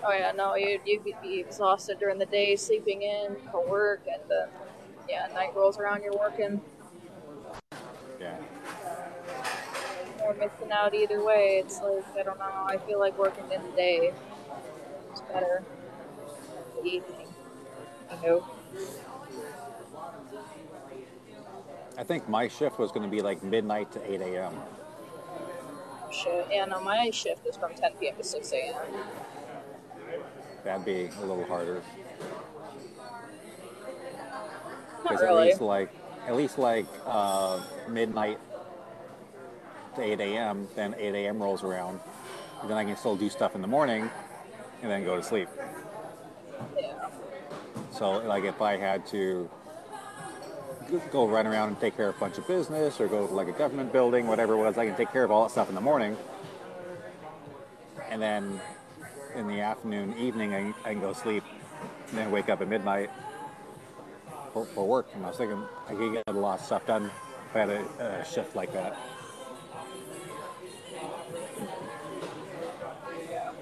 oh yeah, no, you'd be exhausted during the day, sleeping in for work, and then night rolls around, you're working. Yeah. You're missing out either way. It's like I don't know. I feel like working in the day is better than the evening. You know. I think my shift was going to be like midnight to 8 a.m. Shit. Yeah, no, my shift is from 10 p.m. to 6 a.m. That'd be a little harder. Not Because really. at least like midnight to 8 a.m., then 8 a.m. rolls around. And then I can still do stuff in the morning and then go to sleep. Yeah. So like if I had to go run around and take care of a bunch of business or go to like a government building, whatever it was, I can take care of all that stuff in the morning. And then in the afternoon, evening, I can go sleep and then wake up at midnight for work. And I was thinking I could get a lot of stuff done if I had a shift like that.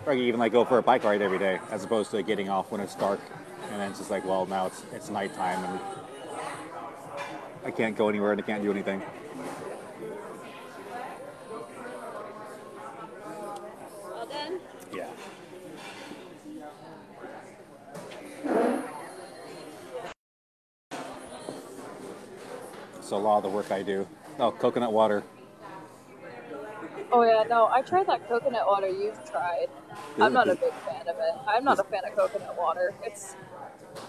Or I could even like go for a bike ride every day as opposed to getting off when it's dark and then it's just like, well, now it's nighttime and I can't go anywhere and I can't do anything. All done? Yeah. So a lot of the work I do. Oh, coconut water. Oh yeah, no, I tried that coconut water you've tried. I'm not a big fan of it. I'm not a fan of coconut water.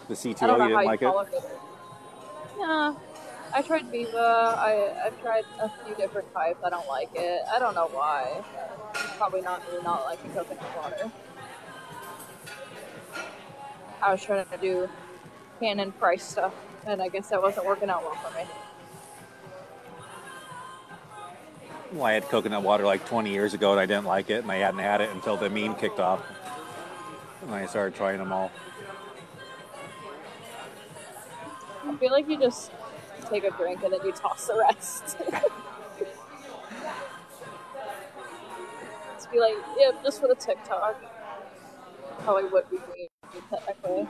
The C2O, I don't know you how didn't you like it? tolerate it. Yeah. I tried Viva. I've tried a few different types. I don't like it. I don't know why. Probably not me not liking coconut water. I was trying to do Canon price stuff, and I guess that wasn't working out well for me. Well, I had coconut water like 20 years ago and I didn't like it and I hadn't had it until the meme kicked off. And I started trying them all. I feel like you just take a drink and then you toss the rest. Just be like, yeah, just for the TikTok. Probably would be me, technically.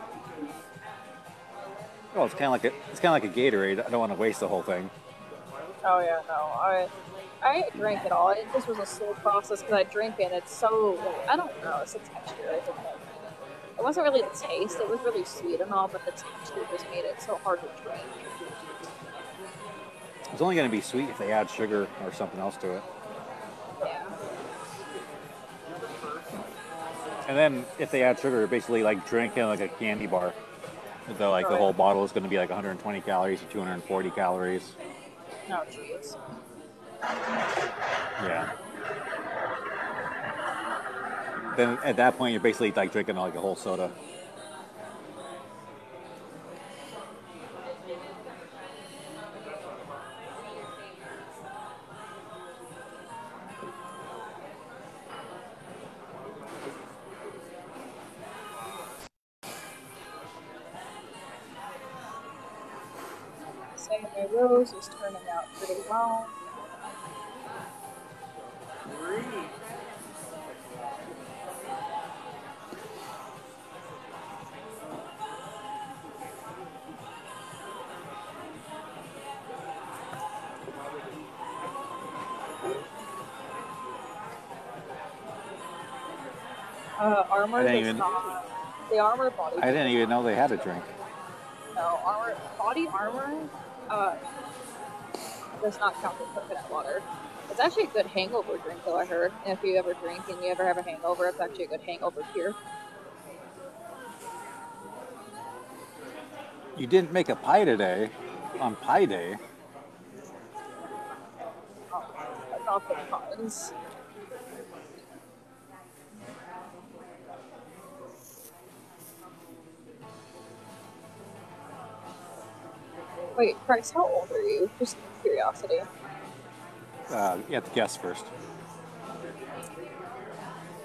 Well, it's kind of like a Gatorade. I don't want to waste the whole thing. Oh yeah, no, I drank it all. It just was a slow process because I drink it. It's so I don't know. It's the texture. I think it wasn't really the taste. It was really sweet and all, but the texture just made it so hard to drink. It's only going to be sweet if they add sugar or something else to it. Yeah. And then if they add sugar, basically like drinking like a candy bar. So like the whole bottle is going to be like 120 calories or 240 calories. Oh jeez. Yeah. Then at that point, you're basically like drinking like a whole soda. Saying my rose is turning out pretty well. Armor does not. The armor body. I didn't even know they had a drink. No, body armor does not count as coconut water. It's actually a good hangover drink, though, I heard. And if you ever drink and you ever have a hangover, it's actually a good hangover cure. You didn't make a pie today on Pie Day. That's not for the cons. Wait, Price, how old are you? Just curiosity. You have to guess first.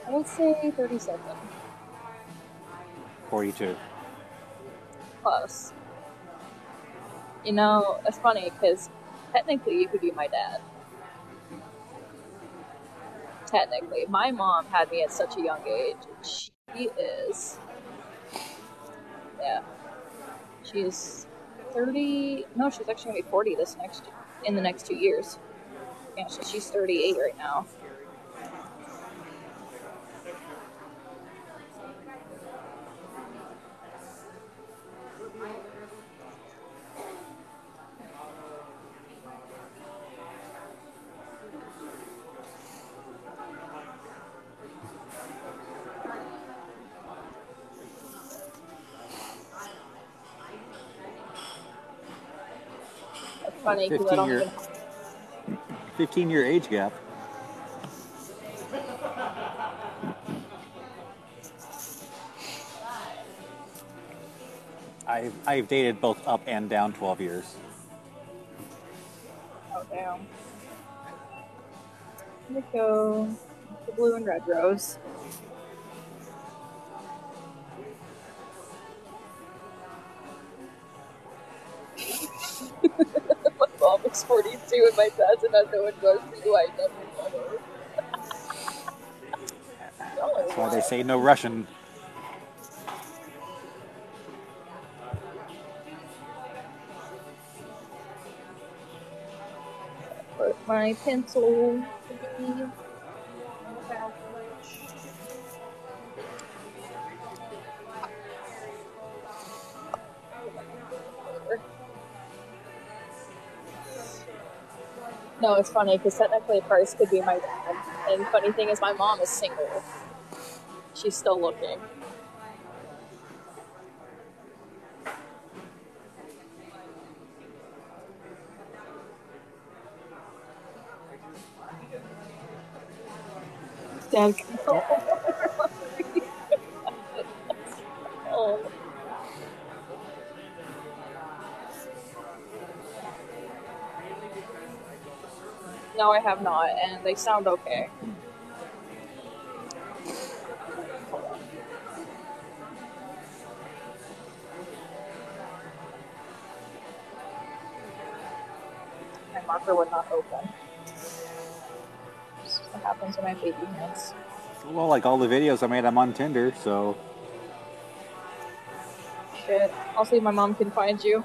I would say 37. 42. Plus. You know, it's funny because technically you could be my dad. Technically. My mom had me at such a young age. She is. Yeah. She's 30. No, she's actually going to be 40 in the next 2 years. Yeah, so she's 38 right now. It's funny because I don't even. 15-year age gap. I've dated both up and down 12 years. Oh, damn. Here we go. The blue and red rose. My mom is 42 and my dad's another one goes to you. I never know. That's why they say no Russian. Put my pencil. No, it's funny because technically Price could be my dad. And funny thing is, my mom is single. She's still looking. Dad, oh. No, I have not, and they sound okay. My marker would not open. This is what happens when I have baby hands. Well, like all the videos I made, I'm on Tinder, so. Shit. I'll see if my mom can find you.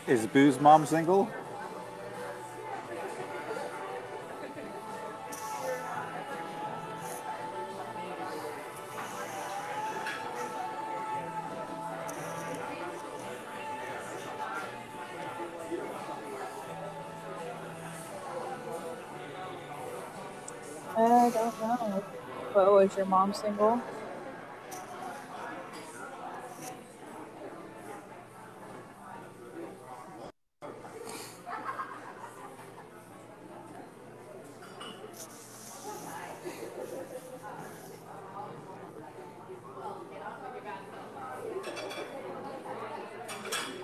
Is Boo's mom single? I don't know. Bo, is your mom single?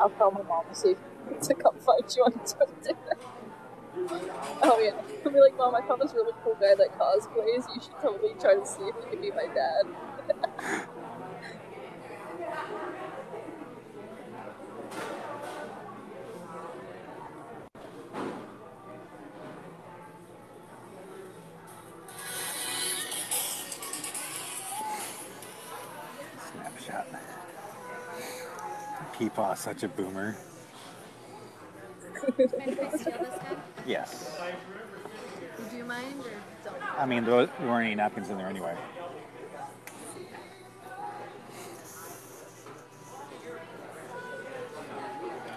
I'll call my mom and see to come find you on Twitter. Oh yeah. I'll be like, Mom, I found this really cool guy that cosplays. You should totally try to see if he can be my dad. Snapshot. Peepaw's such a boomer. Yes. Do you mind or don't? I mean, there weren't any napkins in there anyway.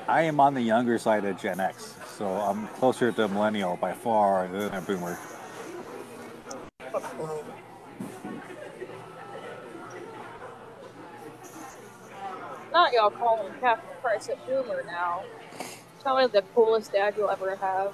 I am on the younger side of Gen X, so I'm closer to millennial by far than a boomer. Not y'all calling Captain Price a boomer now. Probably the coolest dad you'll ever have.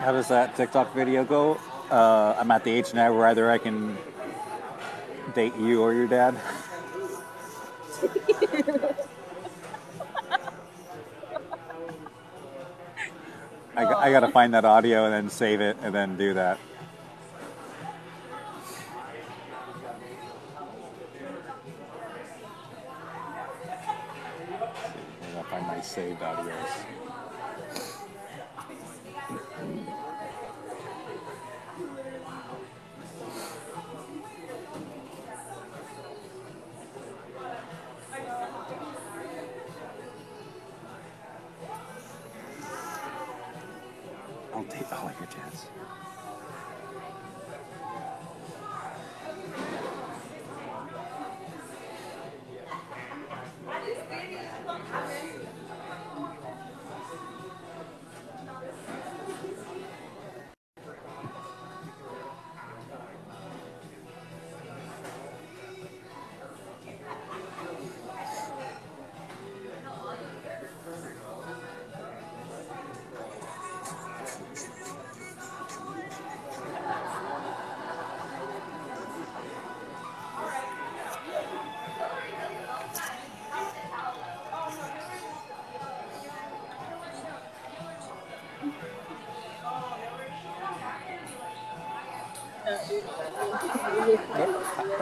How does that TikTok video go? I'm at the age now where either I can date you or your dad. I gotta find that audio and then save it and then do that. I gotta find my saved audios. I'll take all of your chance.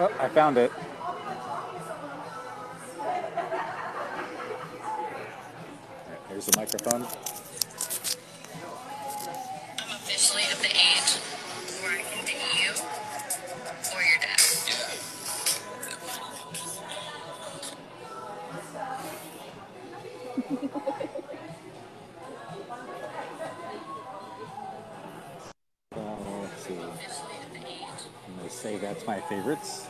Oh, I found it. Here's the microphone. I'm officially at the age where I can date you or your dad. Let's see. I'm gonna say that's my favorites.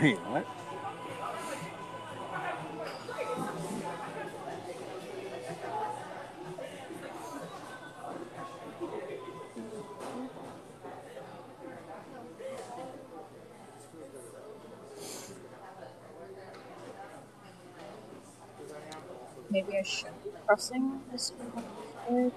You know what? Maybe I shouldn't be pressing this one.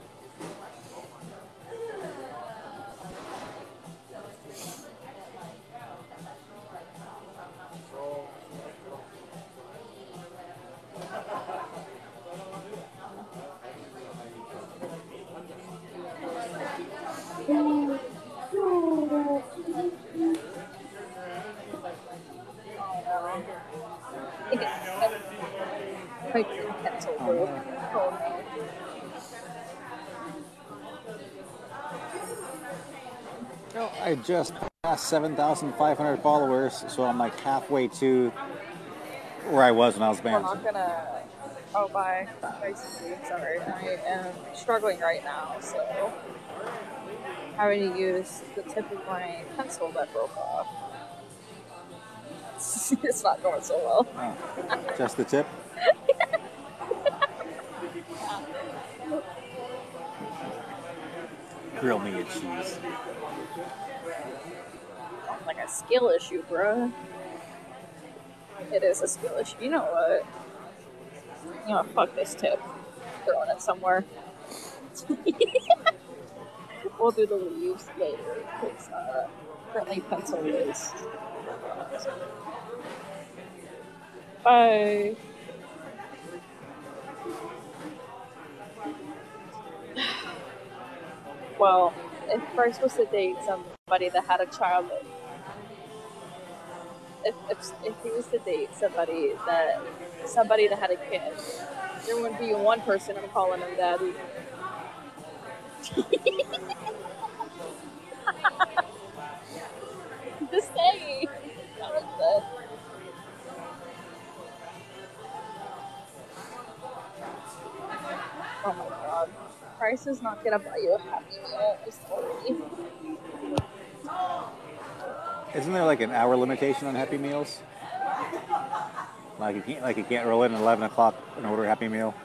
No, I just passed 7,500 followers, so I'm like halfway to where I was when I was We're banned. not gonna. Oh, bye. Sorry, I am struggling right now, so having to use the tip of my pencil that broke off. It's not going so well. Oh, just the tip? Grill me a cheese. Like a skill issue, bruh. It is a skill issue. You know what? You know, fuck this tip. Throwing it somewhere. We'll do the leaves later, because currently pencil is. Bye. Well, if Bryce was to date somebody that had a child, if he was to date somebody that had a kid, there wouldn't be one person I'm calling him daddy. Just saying. Oh my god. Price is not gonna buy you a Happy Meal. I'm sorry. Isn't there like an hour limitation on Happy Meals? Like you can't roll in at 11 o'clock and order a Happy Meal?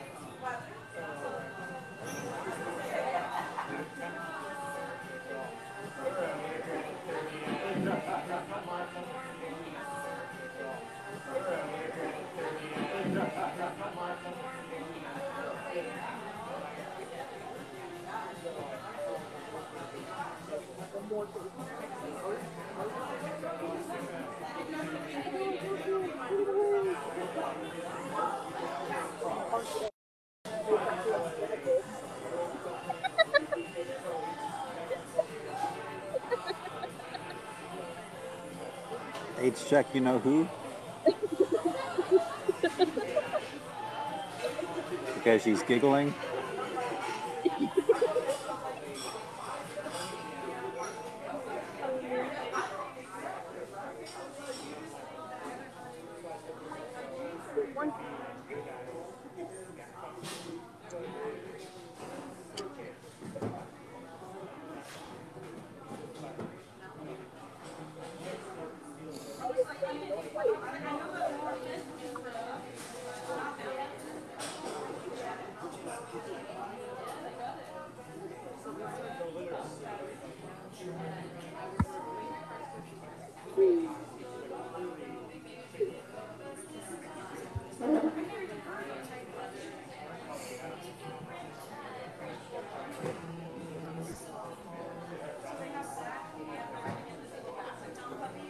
Age check, you know who? Because she's giggling.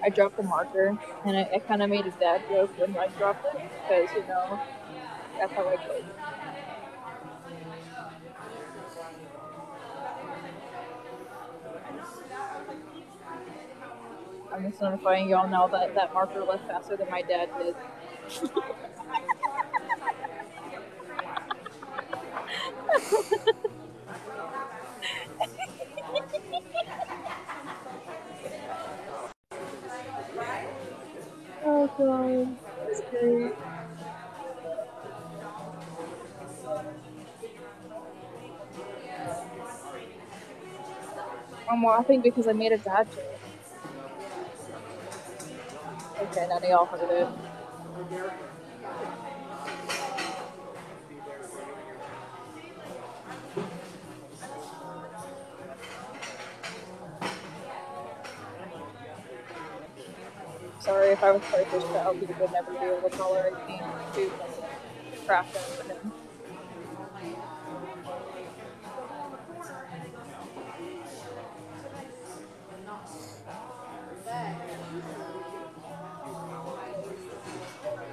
I dropped the marker, and I kind of made a dad joke when I dropped it, because, you know, that's how I joke. I'm just notifying y'all now that that marker left faster than my dad did. Oh god, that's great. I'm laughing because I made a dad joke. Okay, none of y'all heard it. Sorry if I was Piper's child, he would never be able to tolerate me to crash into him.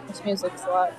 This music slot.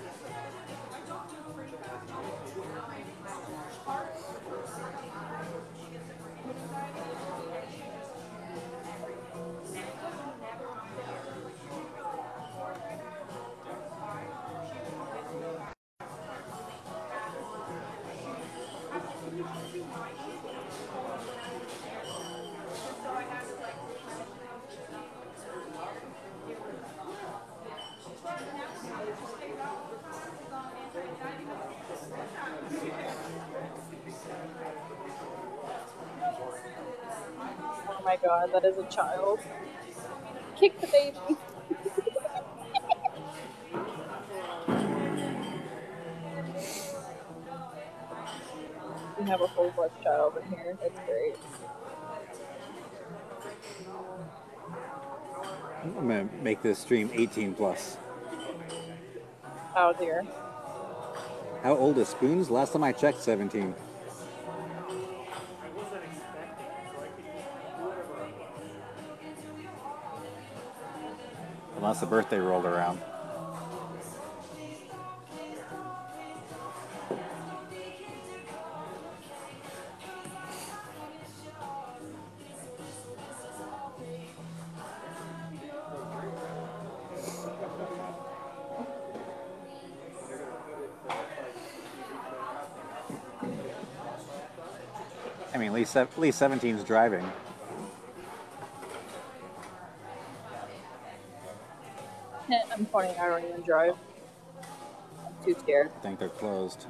Oh my god, that is a child. Kick the baby. We have a full-fledged child in here. That's great. I'm gonna make this stream 18 plus. Oh dear. How old is Spoons? Last time I checked, 17. Unless the birthday rolled around. I mean, at least 17's driving. I'm funny, I don't even drive. I'm too scared. I think they're closed.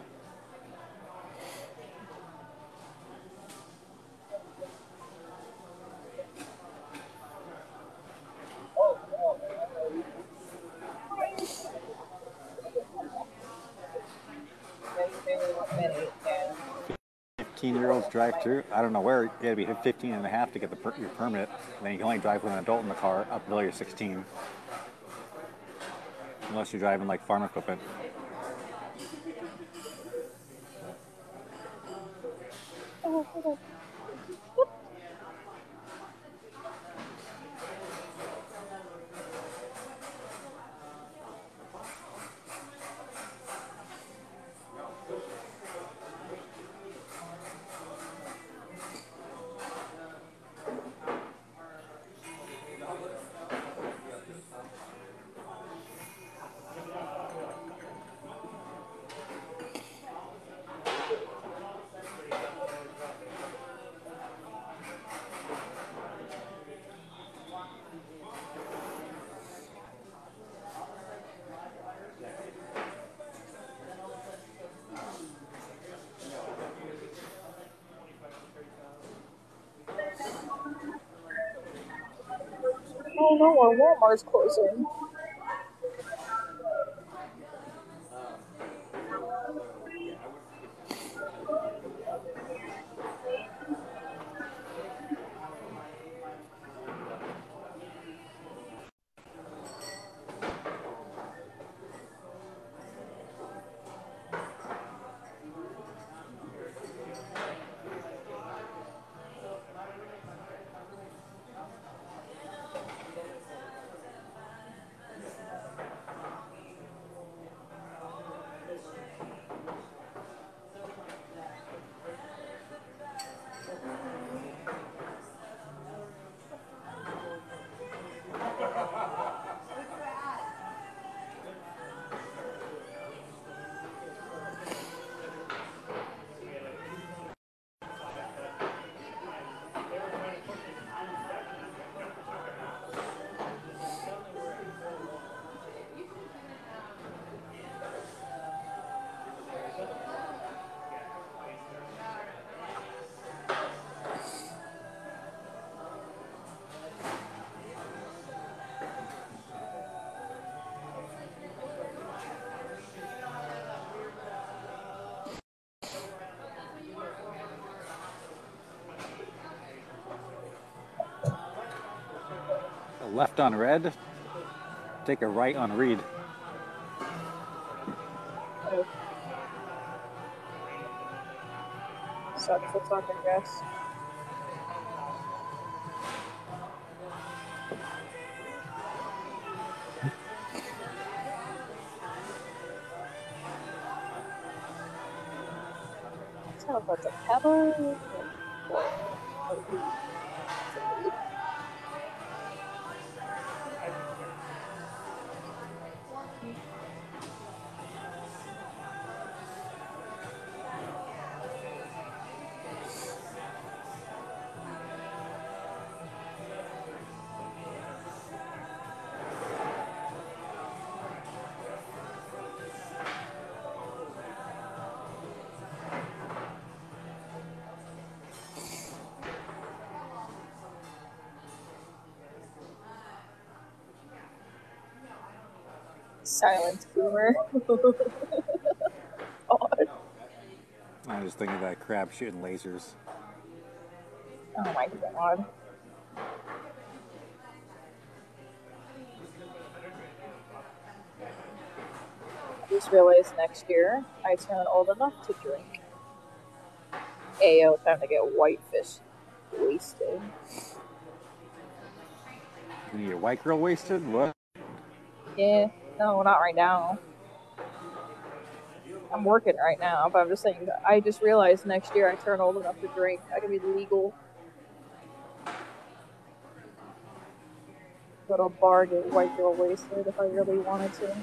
Maybe 1 minute, yeah. 15-year-olds drive through. I don't know where. You gotta be 15 and a half to get your permit. And then you can only drive with an adult in the car up until you're 16. Unless you're driving like farm equipment. Oh, hold on. Oh no, our Walmart's closing. A left on red, take a right on read. Oh. Sucks to suck, I guess. Sounds like a pebble. Silent boomer. God. I was thinking of that crab shooting lasers. Oh my god. I just realized next year I turn old enough to drink. Ayo, time to get whitefish wasted. You're white girl wasted? What? Yeah, no, not right now. I'm working right now, but I'm just saying, I just realized next year I turn old enough to drink. I can be legal. Go to a bar, get white girl wasted if I really wanted to.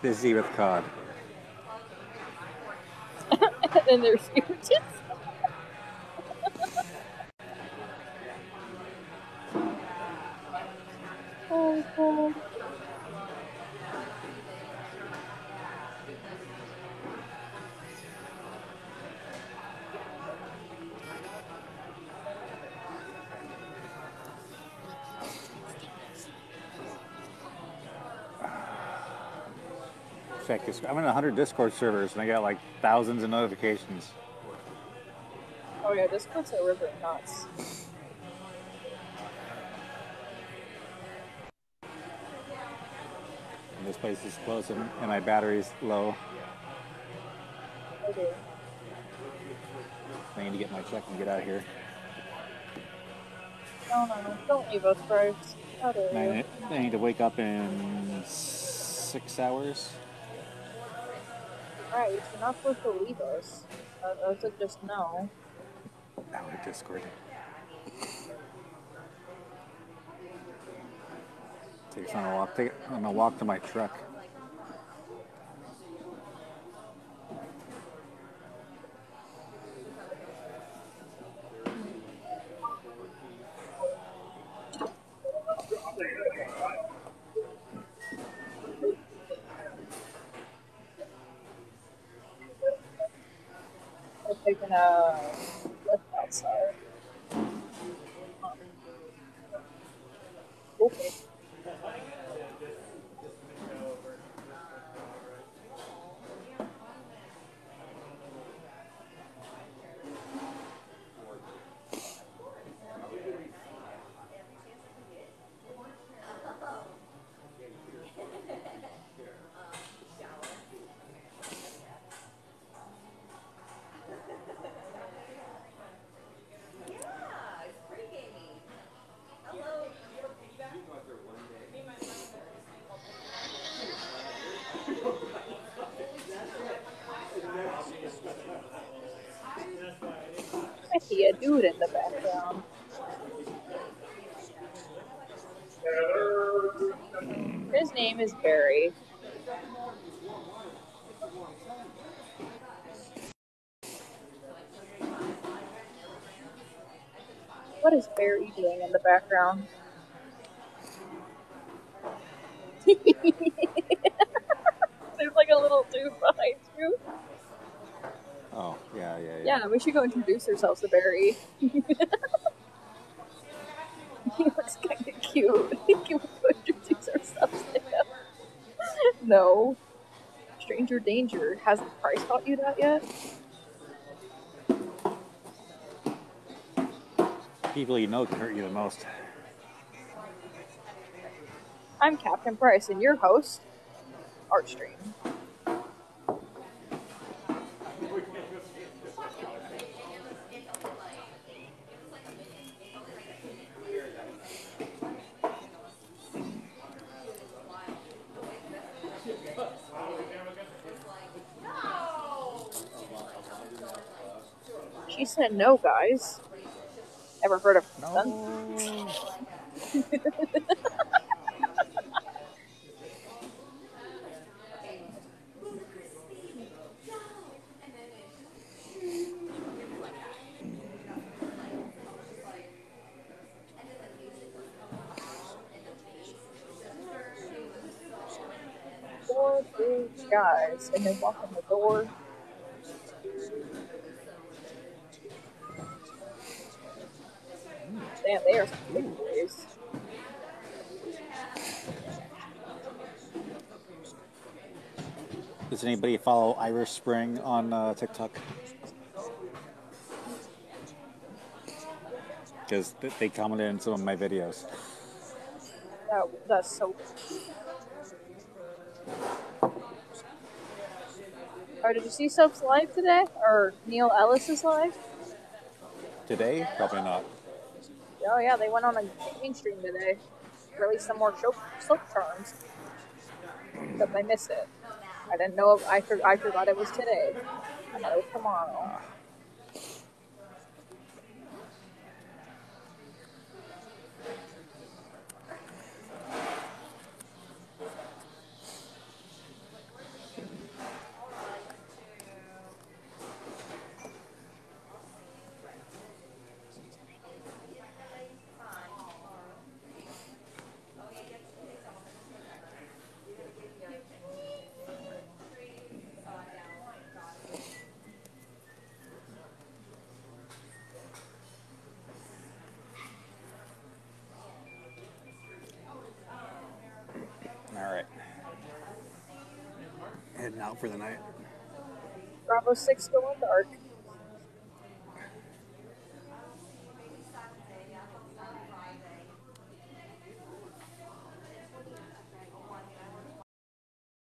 Busy with cod. And then there's sandwiches. Oh, God. Check this. I'm in 100 Discord servers and I got like thousands of notifications. Oh yeah, Discord servers are nuts. And this place is close and my battery's low. Okay. I need to get my check and get out of here. No, don't leave us, Bryce. How dare you? I need to wake up in 6 hours. Right, you're not supposed to leave us. That's a just no. Our Discord. Take us on a walk to my truck. We're taking a lift outside. Okay. I see a dude in the background. His name is Barry. What is Barry doing in the background? There's like a little dude behind you. Oh, yeah. Yeah, we should go introduce ourselves to Barry. He looks kind of cute. Can we go introduce ourselves to him? No. Stranger danger. Hasn't Price taught you that yet? People you know can hurt you the most. I'm Captain Price, and your host, Artstream. She said no, guys. Ever heard of consent? No. Four big guys, and they walk in the door. Damn, they are some big boys. Does anybody follow Irish Spring on TikTok? Because they commented in some of my videos. That's so. Oh, did you see Soap's live today? Or Neil Ellis's live? Today? Probably not. Oh yeah, they went on a gaming stream today. Released some more soap charms. But I missed it. I didn't know if I forgot it was today. I thought it was tomorrow. Alright. Heading out for the night. Bravo 6 going dark.